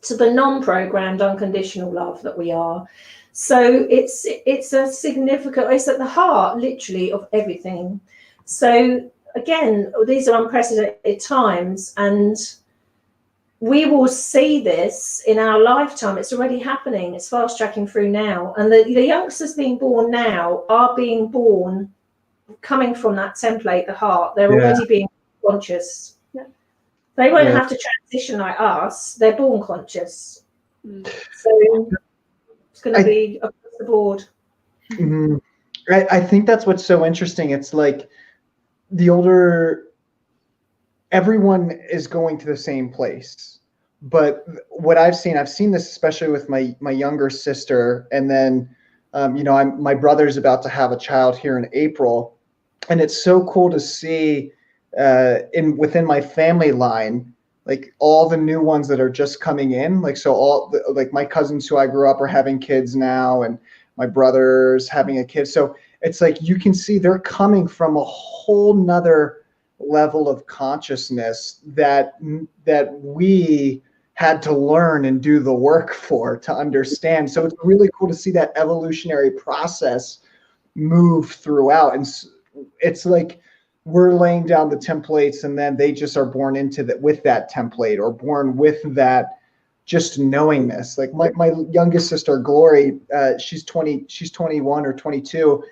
to the non-programmed unconditional love that we are. So it's a significant, it's at the heart literally of everything. So again, these are unprecedented times, and we will see this in our lifetime. It's already happening. It's fast tracking through now. And the youngsters being born now are being born coming from that template, the heart. They're already being conscious. Yeah. They won't have to transition like us. They're born conscious. So it's going to be across the board. Mm-hmm. I think that's what's so interesting. It's like, the older, everyone is going to the same place. But what I've seen this especially with my younger sister. And then, my brother's about to have a child here in April. And it's so cool to see within my family line, like all the new ones that are just coming in. Like, so like my cousins who I grew up are having kids now, and my brother's having a kid. So it's like you can see they're coming from a whole nother level of consciousness that we had to learn and do the work to understand. So it's really cool to see that evolutionary process move throughout. And it's like we're laying down the templates, and then they just are born into that with that template, or born with that just knowing this. Like my youngest sister, Glory, she's 21 or 22.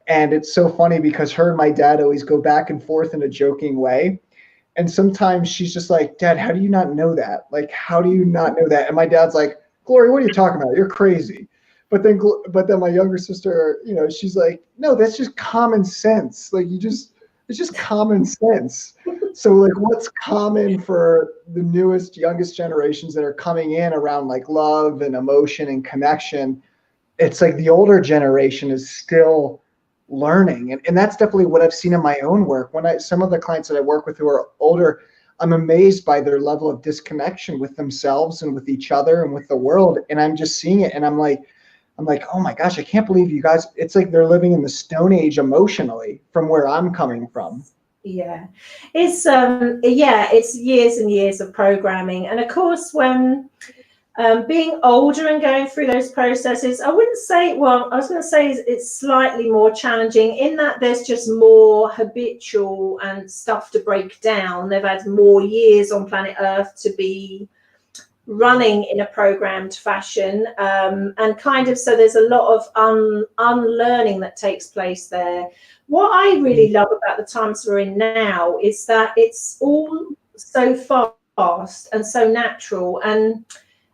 And it's so funny because her and my dad always go back and forth in a joking way. And sometimes she's just like, Dad, how do you not know that? Like, how do you not know that? And my dad's like, Glory, what are you talking about? You're crazy. But then my younger sister, she's like, no, that's just common sense. Like it's just common sense. So like what's common for the newest, youngest generations that are coming in around like love and emotion and connection, it's like the older generation is still learning. And that's definitely what I've seen in my own work. Some of the clients that I work with who are older, I'm amazed by their level of disconnection with themselves and with each other and with the world. And I'm just seeing it. And I'm like, oh my gosh, I can't believe you guys, it's like they're living in the Stone Age emotionally from where I'm coming from. Yeah, it's years and years of programming. And of course, when being older and going through those processes, I wouldn't say, well, I was going to say it's slightly more challenging in that there's just more habitual and stuff to break down. They've had more years on planet Earth to be running in a programmed fashion, and kind of, so there's a lot of unlearning that takes place there. What I really love about the times we're in now is that it's all so fast and so natural. And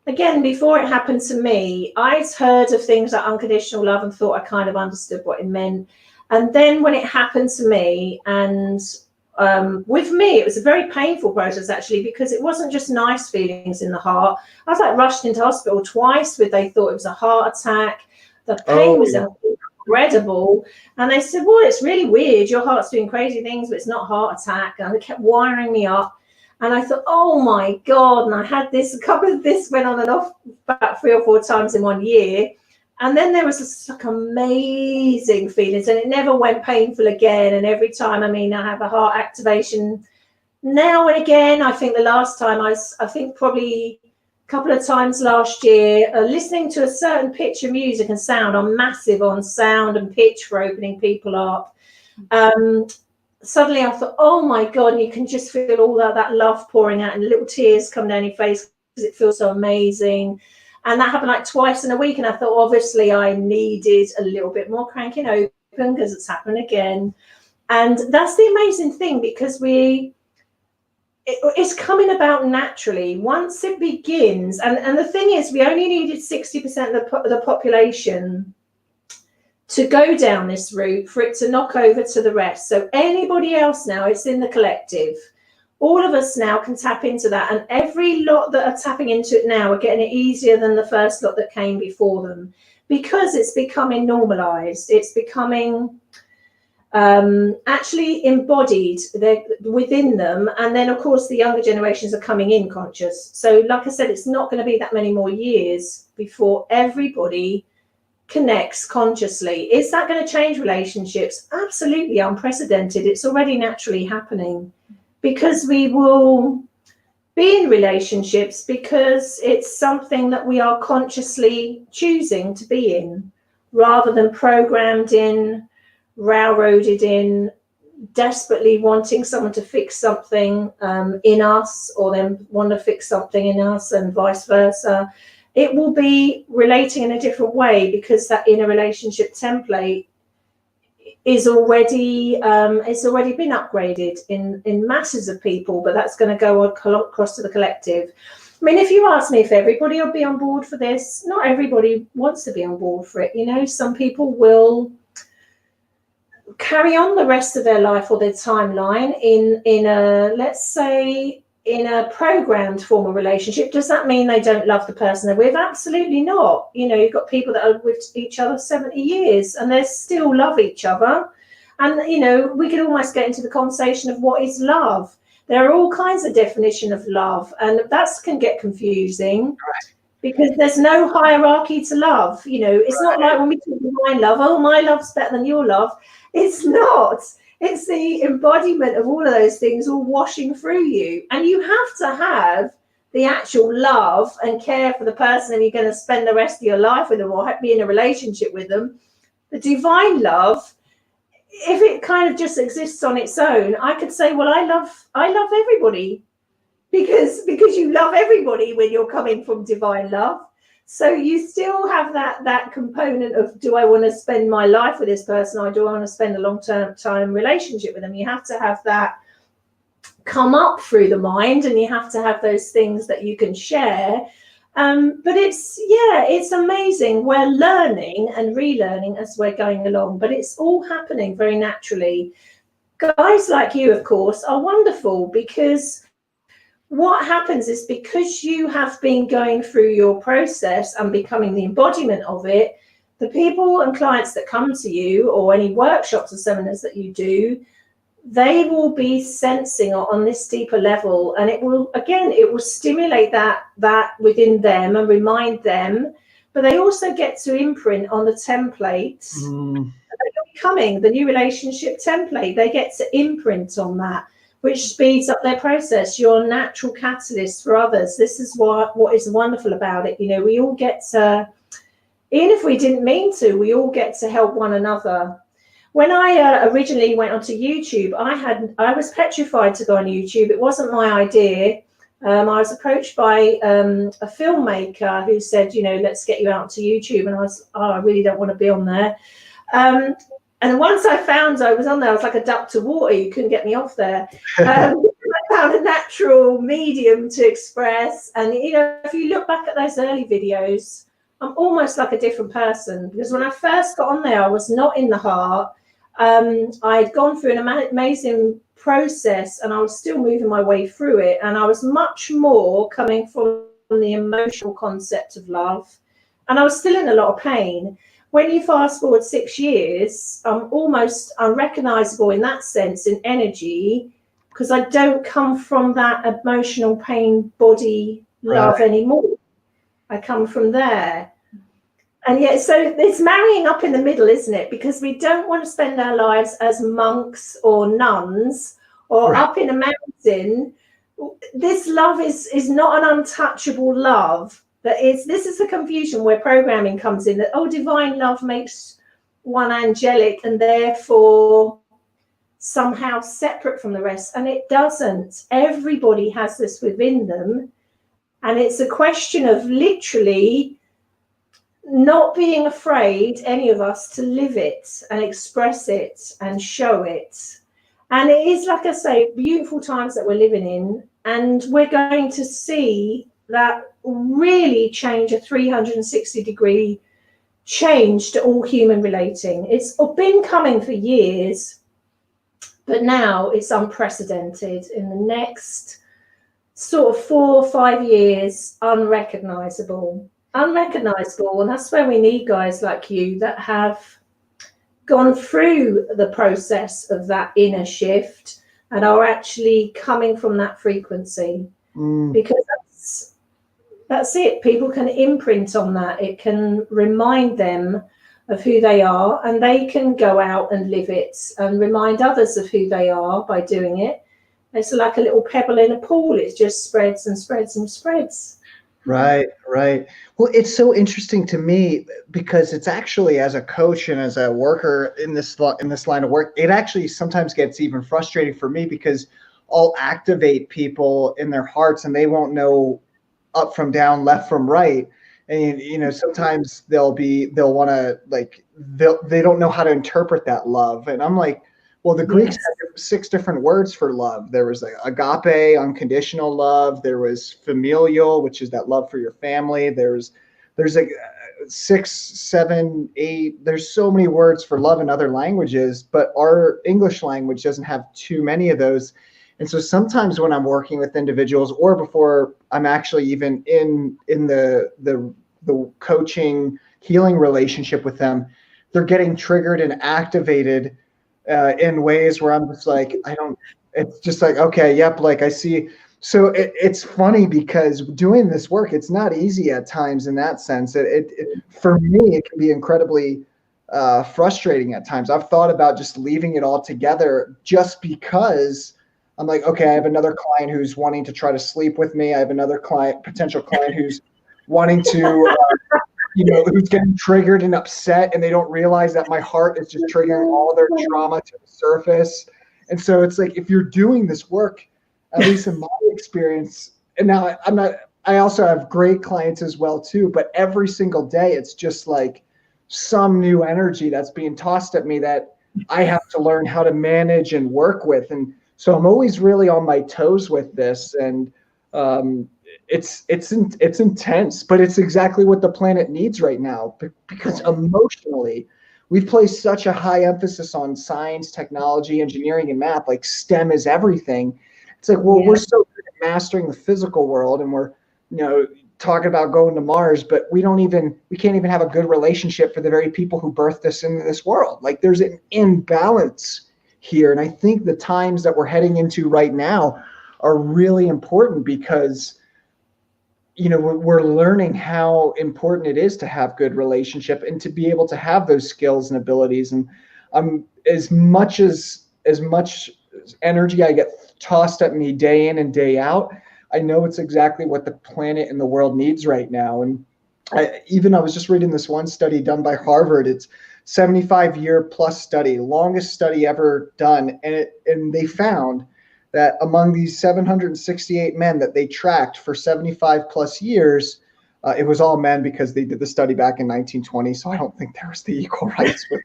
again, before it happened to me, I'd heard of things like unconditional love and thought I kind of understood what it meant. And then when it happened to me, and with me, it was a very painful process actually, because it wasn't just nice feelings in the heart. I was like rushed into hospital twice with, they thought it was a heart attack. The pain was incredible. And they said, well, it's really weird. Your heart's doing crazy things, but it's not a heart attack. And they kept wiring me up. And I thought, oh my God. And I had a couple of this went on and off about 3 or 4 times in 1 year. And then there was this like amazing feelings, and it never went painful again. And every time, I have a heart activation now and again. I think the last time I think probably a couple of times last year, listening to a certain pitch of music and sound. I'm massive on sound and pitch for opening people up. Suddenly I thought, oh my God, and you can just feel all that love pouring out, and little tears come down your face because it feels so amazing. And that happened like twice in a week. And I thought, obviously, I needed a little bit more cranking open because it's happened again. And that's the amazing thing, because it's coming about naturally once it begins. And the thing is, we only needed 60% of the population to go down this route for it to knock over to the rest. So anybody else now, it's in the collective. All of us now can tap into that, and every lot that are tapping into it now are getting it easier than the first lot that came before them, because it's becoming normalized. It's becoming actually embodied within them. And then, of course, the younger generations are coming in conscious. So like I said, it's not going to be that many more years before everybody connects consciously. Is that going to change relationships? Absolutely unprecedented. It's already naturally happening. Because we will be in relationships because it's something that we are consciously choosing to be in, rather than programmed in, railroaded in, desperately wanting someone to fix something in us, or them want to fix something in us, and vice versa. It will be relating in a different way, because that inner relationship template is already it's already been upgraded in masses of people, but that's going to go across to the collective. If you ask me if everybody will be on board for this, not everybody wants to be on board for it. Some people will carry on the rest of their life or their timeline in a, let's say, in a programmed form of relationship. Does that mean they don't love the person they're with? Absolutely not. You've got people that are with each other 70 years and they still love each other. And, we could almost get into the conversation of what is love. There are all kinds of definition of love, and that can get confusing because there's no hierarchy to love. It's not like when we talk about my love, oh, my love's better than your love. It's not. It's the embodiment of all of those things all washing through you. And you have to have the actual love and care for the person that you're going to spend the rest of your life with them or be in a relationship with them. The divine love, if it kind of just exists on its own, I could say, well, I love everybody, because you love everybody when you're coming from divine love. So you still have that component of, do I want to spend my life with this person, or do I want to spend a long-term relationship with them? You have to have that come up through the mind, and you have to have those things that you can share. But it's amazing. We're learning and relearning as we're going along, but it's all happening very naturally. Guys like you, of course, are wonderful, because what happens is, because you have been going through your process and becoming the embodiment of it, the people and clients that come to you, or any workshops or seminars that you do, they will be sensing on this deeper level, and it will stimulate that within them and remind them. But they also get to imprint on the templates that are becoming the new relationship template. They get to imprint on that, which speeds up their process. You're a natural catalyst for others. This is what is wonderful about it. You know, we all get to, even if we didn't mean to, we all get to help one another. When I originally went onto YouTube, I was petrified to go on YouTube. It wasn't my idea. I was approached by a filmmaker who said, you know, let's get you out to YouTube. And I really don't want to be on there. And once I found I was on there, I was like a duck to water. You couldn't get me off there. I found a natural medium to express. And, you know, if you look back at those early videos, I'm almost like a different person. Because when I first got on there, I was not in the heart. I'd gone through an amazing process, and I was still moving my way through it. And I was much more coming from the emotional concept of love. And I was still in a lot of pain. When you fast forward 6 years, I'm almost unrecognizable in that sense, in energy, because I don't come from that emotional pain body love anymore. I come from there. And yet, so it's marrying up in the middle, isn't it? Because we don't want to spend our lives as monks or nuns or up in a mountain. This love is not an untouchable love. This is the confusion where programming comes in, that, oh, divine love makes one angelic and therefore somehow separate from the rest. And it doesn't. Everybody has this within them. And it's a question of literally not being afraid, any of us, to live it and express it and show it. And it is, like I say, beautiful times that we're living in. And we're going to see that really change, a 360-degree change to all human relating. It's been coming for years, but now it's unprecedented. In the next sort of 4 or 5 years, unrecognizable. And that's where we need guys like you that have gone through the process of that inner shift and are actually coming from that frequency. Because that's it. People can imprint on that. It can remind them of who they are, and they can go out and live it and remind others of who they are by doing it. It's like a little pebble in a pool. It just spreads and spreads and spreads. Right. Well, it's so interesting to me, because it's actually, as a coach and as a worker in this line of work, it actually sometimes gets even frustrating for me, because I'll activate people in their hearts and they won't know up from down, left from right. And, you know, sometimes they'll want to, like, they don't know how to interpret that love. And I'm like, well, the Greeks had 6 different words for love. There was like agape, unconditional love. There was familial, which is that love for your family. There's like 6, 7, 8. There's so many words for love in other languages, but our English language doesn't have too many of those. And so sometimes when I'm working with individuals, or before I'm actually even in the coaching healing relationship with them, they're getting triggered and activated in ways where I'm just like, it's just like, okay, yep, like I see. So it's funny, because doing this work, it's not easy at times in that sense. For me, it can be incredibly frustrating at times. I've thought about just leaving it all together, just because I'm like, okay, I have another client who's wanting to try to sleep with me. I have another potential client who's wanting to, who's getting triggered and upset, and they don't realize that my heart is just triggering all their trauma to the surface. And so it's like, if you're doing this work, at least in my experience, and now I also have great clients as well too, but every single day it's just like some new energy that's being tossed at me that I have to learn how to manage and work with. And so I'm always really on my toes with this. And it's intense, but it's exactly what the planet needs right now, because emotionally, we've placed such a high emphasis on science, technology, engineering, and math. Like STEM is everything. It's like, well, we're so good at mastering the physical world, and we're, talking about going to Mars, but we can't even have a good relationship for the very people who birthed us into this world. Like there's an imbalance here. And I think the times that we're heading into right now are really important because, we're learning how important it is to have good relationship and to be able to have those skills and abilities. And as much energy I get tossed at me day in and day out, I know it's exactly what the planet and the world needs right now. And I was just reading this one study done by Harvard. It's 75-year plus study, longest study ever done. And they found that among these 768 men that they tracked for 75 plus years, it was all men because they did the study back in 1920. So I don't think there was the equal rights with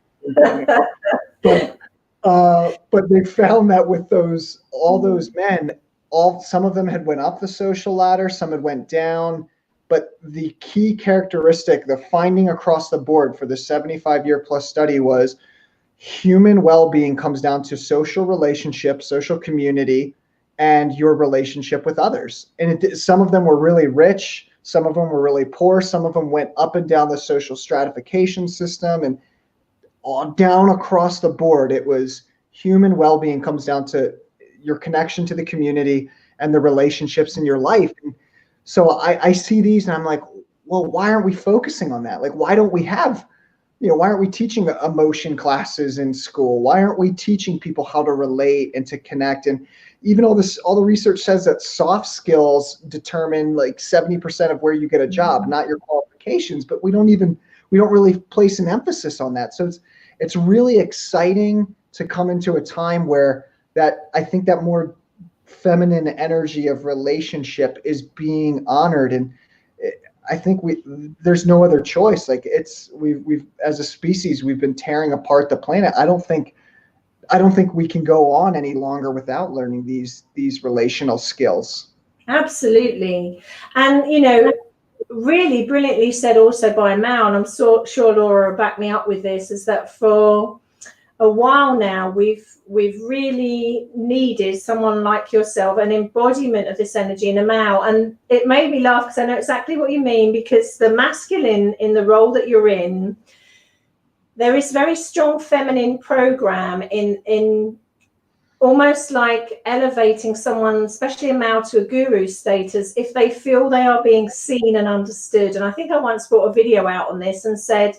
but they found that with all those men, some of them had went up the social ladder, some had went down, but the key characteristic, the finding across the board for the 75-year plus study was human well-being comes down to social relationships, social community, and your relationship with others. And some of them were really rich, some of them were really poor, some of them went up and down the social stratification system, and all down across the board, it was human well-being comes down to your connection to the community and the relationships in your life. And so I see these and I'm like, well, why aren't we focusing on that? Like, why don't we have, why aren't we teaching emotion classes in school? Why aren't we teaching people how to relate and to connect? And even all the research says that soft skills determine like 70% of where you get a job, not your qualifications, but we don't really place an emphasis on that. So it's really exciting to come into a time where I think that more feminine energy of relationship is being honored. And I think there's no other choice. Like we've as a species, we've been tearing apart the planet. I don't think we can go on any longer without learning these relational skills. Absolutely. And, really brilliantly said also by Mal, and I'm sure Laura will back me up with this, is that for a while now, we've really needed someone like yourself, an embodiment of this energy in a male. And it made me laugh because I know exactly what you mean, because the masculine in the role that you're in, there is very strong feminine program in almost like elevating someone, especially a male, to a guru status if they feel they are being seen and understood. And I think I once brought a video out on this and said,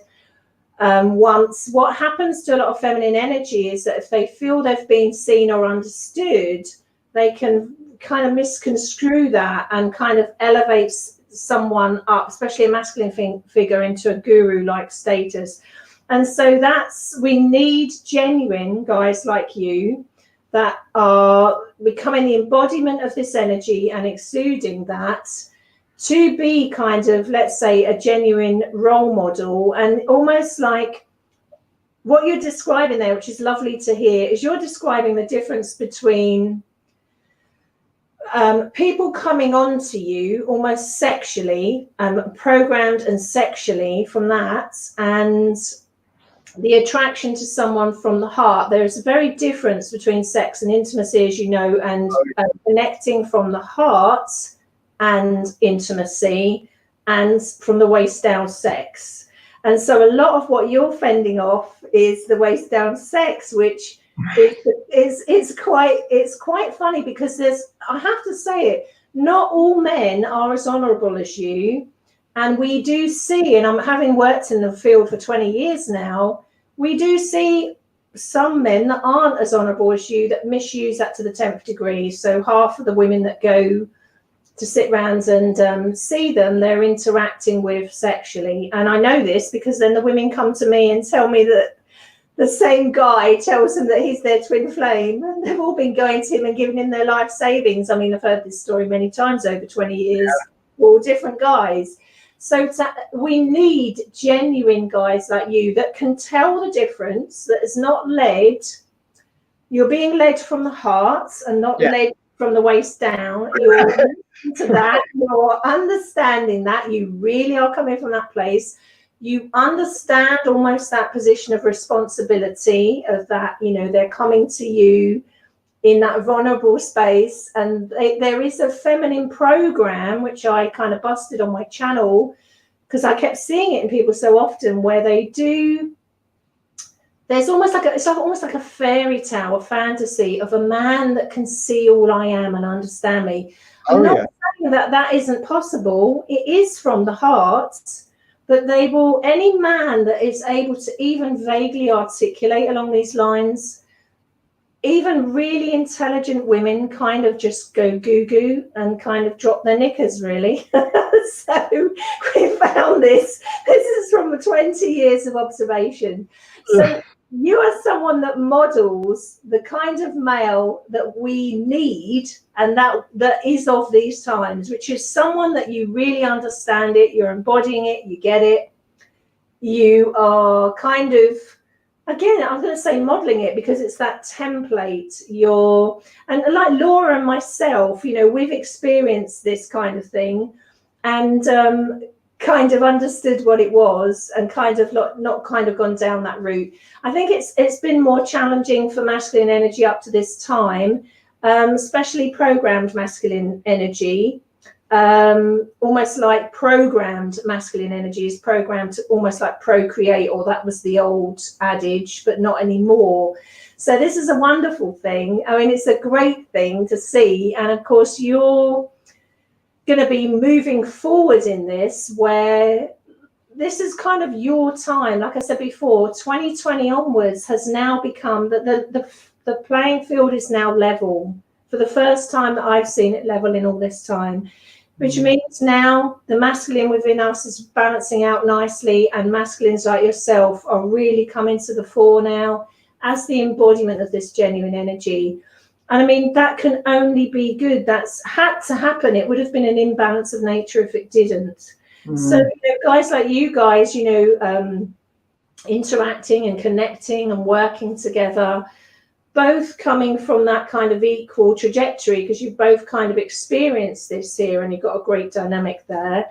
once, what happens to a lot of feminine energy is that if they feel they've been seen or understood, they can kind of misconstrue that and kind of elevate someone up, especially a masculine figure, into a guru-like status. And so we need genuine guys like you that are becoming the embodiment of this energy and exuding that, to be kind of, let's say, a genuine role model. And almost like what you're describing there, which is lovely to hear, is you're describing the difference between people coming on to you almost sexually, programmed and sexually from that, and the attraction to someone from the heart. There's a very difference between sex and intimacy, as you know, and connecting from the heart and intimacy, and from the waist down sex. And so a lot of what you're fending off is the waist down sex, which is quite funny, because I have to say it, not all men are as honorable as you. And we do see, and I'm having worked in the field for 20 years now, we do see some men that aren't as honorable as you, that misuse that to the 10th degree. So half of the women that go to sit round and see them, they're interacting with sexually. And I know this because then the women come to me and tell me that the same guy tells them that he's their twin flame, and they've all been going to him and giving him their life savings. I mean, I've heard this story many times over 20 years, all different guys. So we need genuine guys like you that can tell the difference, that is not led. You're being led from the heart and not led from the waist down. You're into that. You're understanding that you really are coming from that place. You understand almost that position of responsibility of that, you know, they're coming to you in that vulnerable space. And there is a feminine program, which I kind of busted on my channel because I kept seeing it in people so often, where they do, there's almost like it's almost like a fairy tale, a fantasy of a man that can see all I am and understand me. I'm not saying that that isn't possible. It is from the heart. But they will, any man that is able to even vaguely articulate along these lines, even really intelligent women kind of just go goo-goo and kind of drop their knickers, really. So we found this. This is from 20 years of observation. So you are someone that models the kind of male that we need, and that is of these times, which is someone that you really understand it, you're embodying it, you get it, you are kind of, again, I'm going to say modeling it because it's that template. And like Laura and myself, you know, we've experienced this kind of thing and kind of understood what it was and kind of not kind of gone down that route. I think it's been more challenging for masculine energy up to this time, especially programmed masculine energy. Almost like programmed masculine energy is programmed to almost like procreate, or that was the old adage, but not anymore. So this is a wonderful thing. I mean, it's a great thing to see. And of course, you're going to be moving forward in this, where this is kind of your time. Like I said before, 2020 onwards has now become the playing field is now level for the first time that I've seen it level in all this time. Which means now the masculine within us is balancing out nicely, and masculines like yourself are really coming to the fore now as the embodiment of this genuine energy. And I mean, that can only be good. That's had to happen. It would have been an imbalance of nature if it didn't. So, you know, guys like you guys, you know, interacting and connecting and working together, both coming from that kind of equal trajectory, because you've both kind of experienced this here and you've got a great dynamic there.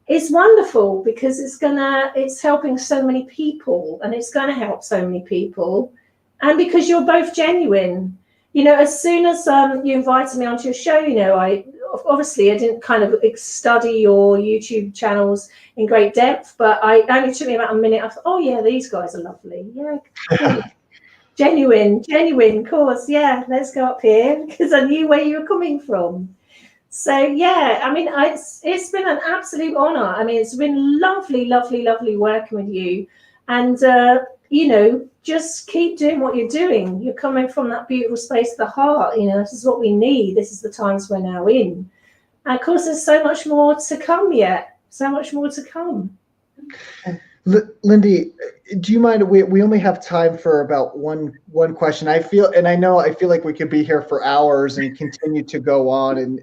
It's wonderful because it's helping so many people, and it's going to help so many people. And because you're both genuine, you know, as soon as you invited me onto your show, you know, I didn't kind of study your YouTube channels in great depth, but it only took me about a minute. I thought, oh yeah, these guys are lovely. Yeah. Genuine, of course. Yeah, let's go up here because I knew where you were coming from. So yeah, I mean, it's been an absolute honor. I mean, it's been lovely working with you, and you know, just keep doing what you're doing. You're coming from that beautiful space of the heart. You know, this is what we need. This is the times we're now in, and of course, there's so much more to come yet. So much more to come. Lindy, do you mind? We only have time for about one question. I feel like we could be here for hours and continue to go on,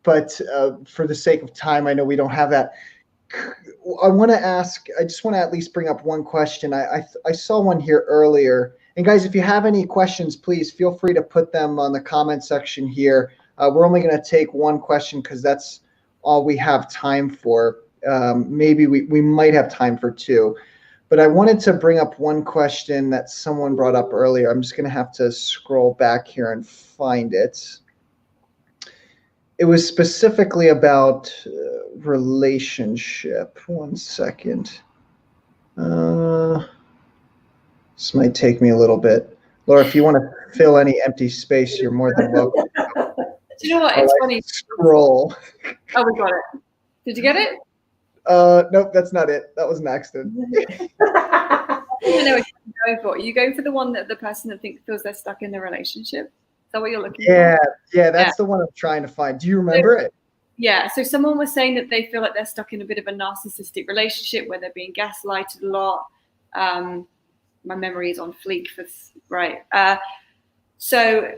but for the sake of time, I know we don't have that. I just want to at least bring up one question. I saw one here earlier, and guys, if you have any questions, please feel free to put them on the comment section here. We're only going to take one question because that's all we have time for. Maybe we might have time for two, but I wanted to bring up one question that someone brought up earlier. I'm just going to have to scroll back here and find it. It was specifically about relationship. One second. This might take me a little bit. Laura, if you want to fill any empty space, you're more than welcome. Do you know what? It's funny. Scroll. Oh, we got it. Did you get it? Nope, that's not it. That was an accident. I know what you're going for. Are you going for the one that the person that feels they're stuck in the relationship? Is that what you're looking for? Yeah, that's the one I'm trying to find. Do you remember it? Yeah, so someone was saying that they feel like they're stuck in a bit of a narcissistic relationship where they're being gaslighted a lot. my memory is on fleek for right. So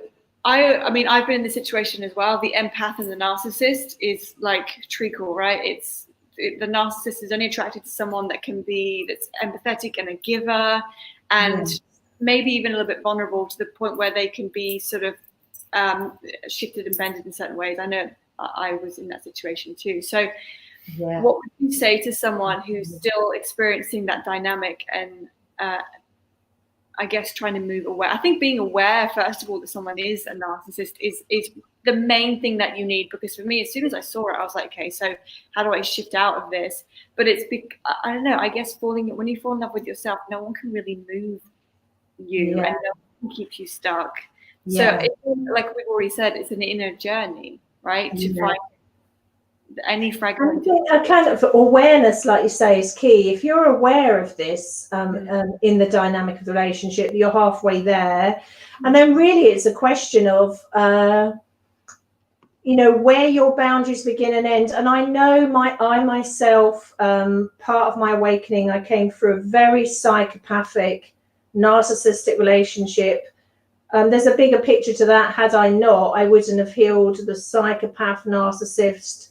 I mean, I've been in this situation as well. The empath and the narcissist is like treacle, right? The narcissist is only attracted to someone that's empathetic and a giver, and maybe even a little bit vulnerable to the point where they can be sort of shifted and bended in certain ways. I know I was in that situation too. So what would you say to someone who's still experiencing that dynamic and I guess trying to move away? I think being aware, first of all, that someone is a narcissist is the main thing that you need. Because for me, as soon as I saw it, I was like, okay, so how do I shift out of this? But I don't know. I guess when you fall in love with yourself, no one can really move you, and no one can keep you stuck. So, like we've already said, it's an inner journey, right? To find any fragment. A kind of awareness, like you say, is key. If you're aware of this in the dynamic of the relationship, you're halfway there. And then really it's a question of, where your boundaries begin and end. And I know myself, part of my awakening, I came through a very psychopathic, narcissistic relationship. There's a bigger picture to that. Had I not, I wouldn't have healed the psychopath, narcissist,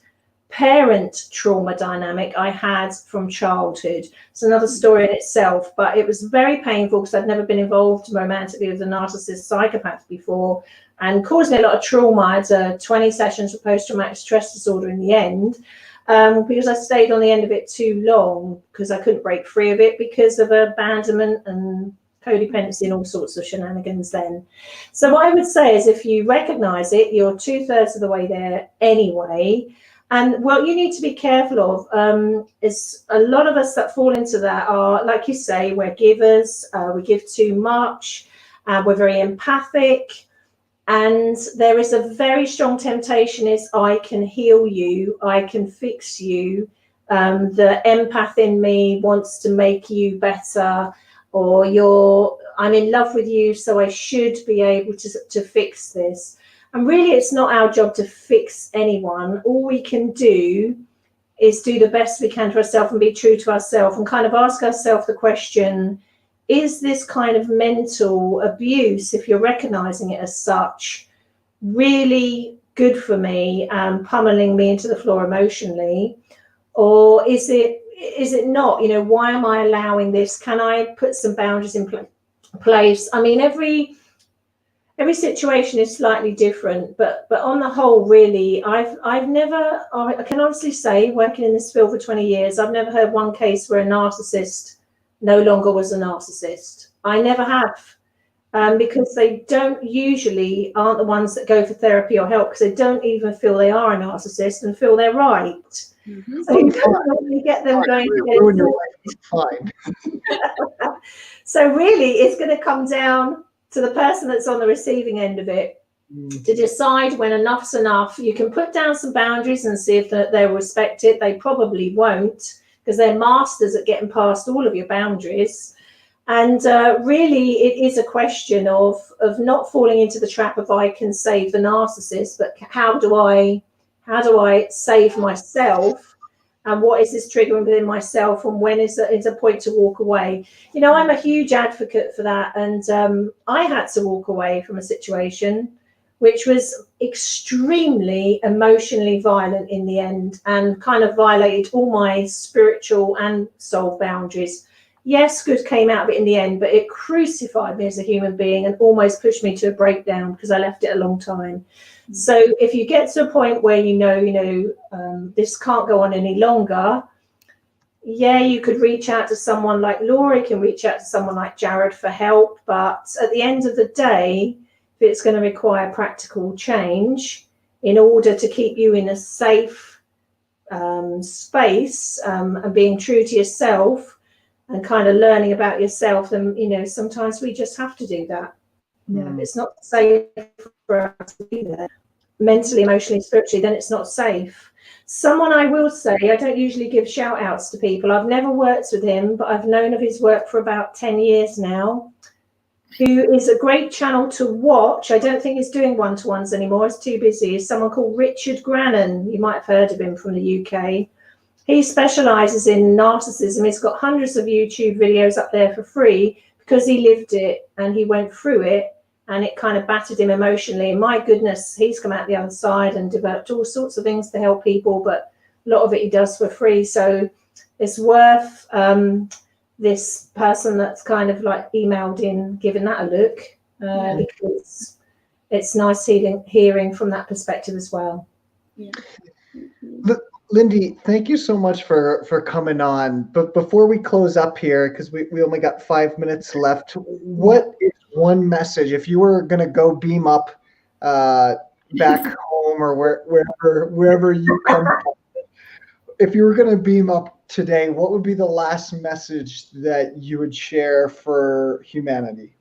parent trauma dynamic I had from childhood. It's another story in itself, but it was very painful because I'd never been involved romantically with a narcissist psychopath before, and caused me a lot of trauma. I had 20 sessions for post-traumatic stress disorder in the end, because I stayed on the end of it too long, because I couldn't break free of it because of abandonment and codependency and all sorts of shenanigans then. So what I would say is, if you recognize it, you're 2/3 of the way there anyway. And what you need to be careful of is a lot of us that fall into that are, like you say, we're givers, we give too much, we're very empathic. And there is a very strong temptation is, I can heal you, I can fix you. The empath in me wants to make you better, or I'm in love with you, so I should be able to fix this. And really, it's not our job to fix anyone. All we can do is do the best we can to ourselves and be true to ourselves, and kind of ask ourselves the question, is this kind of mental abuse, if you're recognizing it as such, really good for me, pummeling me into the floor emotionally? Or is it not? Why am I allowing this? Can I put some boundaries in place? I mean, every situation is slightly different, but on the whole, really, I can honestly say, working in this field for 20 years, I've never heard one case where a narcissist no longer was a narcissist. I never have, because they aren't the ones that go for therapy or help, because they don't even feel they are a narcissist and feel they're right. Mm-hmm. So you don't normally get them going. Ruin your life. It's fine. So really, it's going to come down to the person that's on the receiving end of it to decide when enough's enough. You can put down some boundaries and see if they'll respect it. They probably won't, because they're masters at getting past all of your boundaries. And really, it is a question of not falling into the trap of, I can save the narcissist, but how do I save myself? And what is this triggering within myself? And when is a point to walk away? I'm a huge advocate for that. And I had to walk away from a situation which was extremely emotionally violent in the end, and kind of violated all my spiritual and soul boundaries. Yes, good came out of it in the end, but it crucified me as a human being and almost pushed me to a breakdown because I left it a long time. So if you get to a point where this can't go on any longer, you could reach out to someone like Laura, you can reach out to someone like Jared for help. But at the end of the day, if it's going to require practical change in order to keep you in a safe space and being true to yourself and kind of learning about yourself, then sometimes we just have to do that. If it's not safe for us to be there mentally, emotionally, spiritually, then it's not safe. Someone I will say, I don't usually give shout outs to people. I've never worked with him, but I've known of his work for about 10 years now, who is a great channel to watch. I don't think he's doing one-to-ones anymore. He's too busy. Is someone called Richard Grannon. You might have heard of him from the UK. He specializes in narcissism. He's got hundreds of YouTube videos up there for free, because he lived it and he went through it, and it kind of battered him emotionally. And my goodness, he's come out the other side and developed all sorts of things to help people, but a lot of it he does for free. So it's worth this person that's kind of like emailed in giving that a look, because it's nice hearing from that perspective as well. Yeah. Lindy, thank you so much for coming on. But before we close up here, because we only got 5 minutes left, what is one message, if you were going to go beam up back home or wherever you come from, if you were going to beam up today, what would be the last message that you would share for humanity?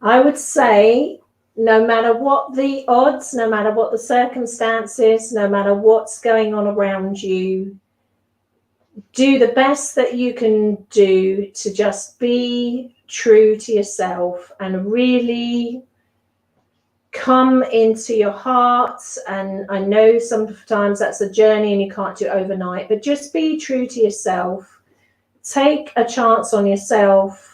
I would say, no matter what the odds, no matter what the circumstances, no matter what's going on around you, do the best that you can do to just be true to yourself and really come into your heart. And I know sometimes that's a journey and you can't do it overnight, but just be true to yourself. Take a chance on yourself.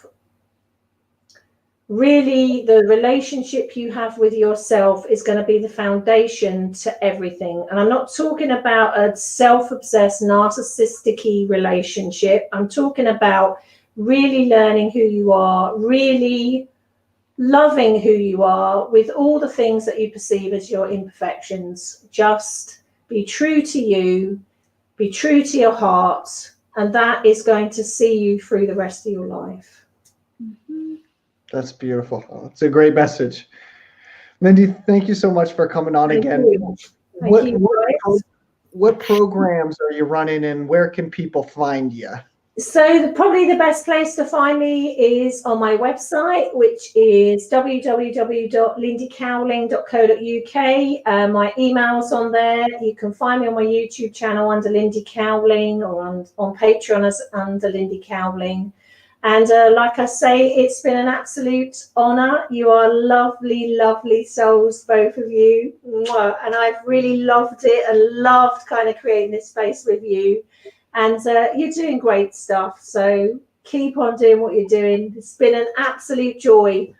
Really, the relationship you have with yourself is going to be the foundation to everything. And I'm not talking about a self-obsessed, narcissistic-y relationship. I'm talking about really learning who you are, really loving who you are with all the things that you perceive as your imperfections. Just be true to you, be true to your heart, and that is going to see you through the rest of your life. That's beautiful. It's a great message. Lindy, thank you so much for coming on again. What programs are you running and where can people find you? So probably the best place to find me is on my website, which is www.lindycowling.co.uk. My email's on there. You can find me on my YouTube channel under Lindy Cowling, or on Patreon as under Lindy Cowling. And like I say, it's been an absolute honor. You are lovely, lovely souls, both of you. And I've really loved it and loved kind of creating this space with you. And you're doing great stuff. So keep on doing what you're doing. It's been an absolute joy.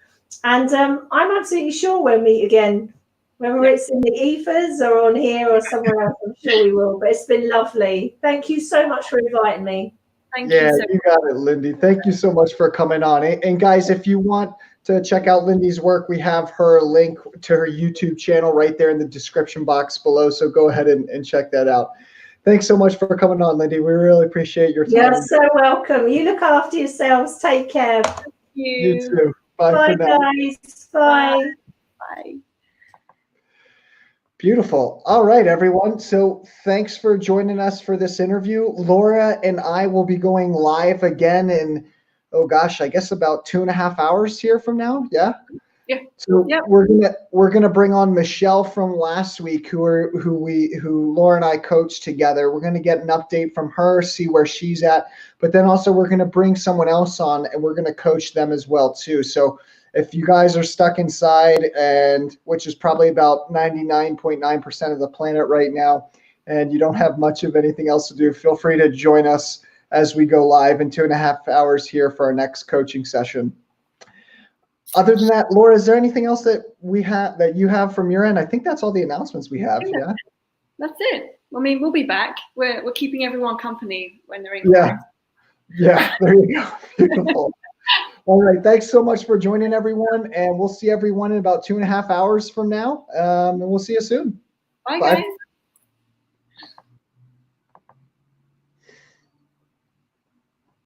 And I'm absolutely sure we'll meet again, whether it's in the ethers or on here or somewhere else. I'm sure we will. But it's been lovely. Thank you so much for inviting me. Thank you. You got it, Lindy. Thank you so much for coming on. And guys, if you want to check out Lindy's work, we have her link to her YouTube channel right there in the description box below. So go ahead and check that out. Thanks so much for coming on, Lindy. We really appreciate your time. You're so welcome. You look after yourselves. Take care. Thank you. You too. Bye for now. Guys. Bye. Bye. Beautiful. All right, everyone. So thanks for joining us for this interview. Laura and I will be going live again in, I guess about 2.5 hours here from now. Yeah. Yeah. So we're gonna bring on Michelle from last week, who Laura and I coached together. We're gonna get an update from her, see where she's at, but then also we're gonna bring someone else on and we're gonna coach them as well too. So if you guys are stuck inside, and which is probably about 99.9% of the planet right now, and you don't have much of anything else to do, feel free to join us as we go live in 2.5 hours here for our next coaching session. Other than that, Laura, is there anything else that you have from your end? I think that's all the announcements we have. Yeah. That's it. I mean, we'll be back. We're keeping everyone company when they're in. Yeah. There you go. Beautiful. All right. Thanks so much for joining, everyone, and we'll see everyone in about 2.5 hours from now. And we'll see you soon. Bye, guys.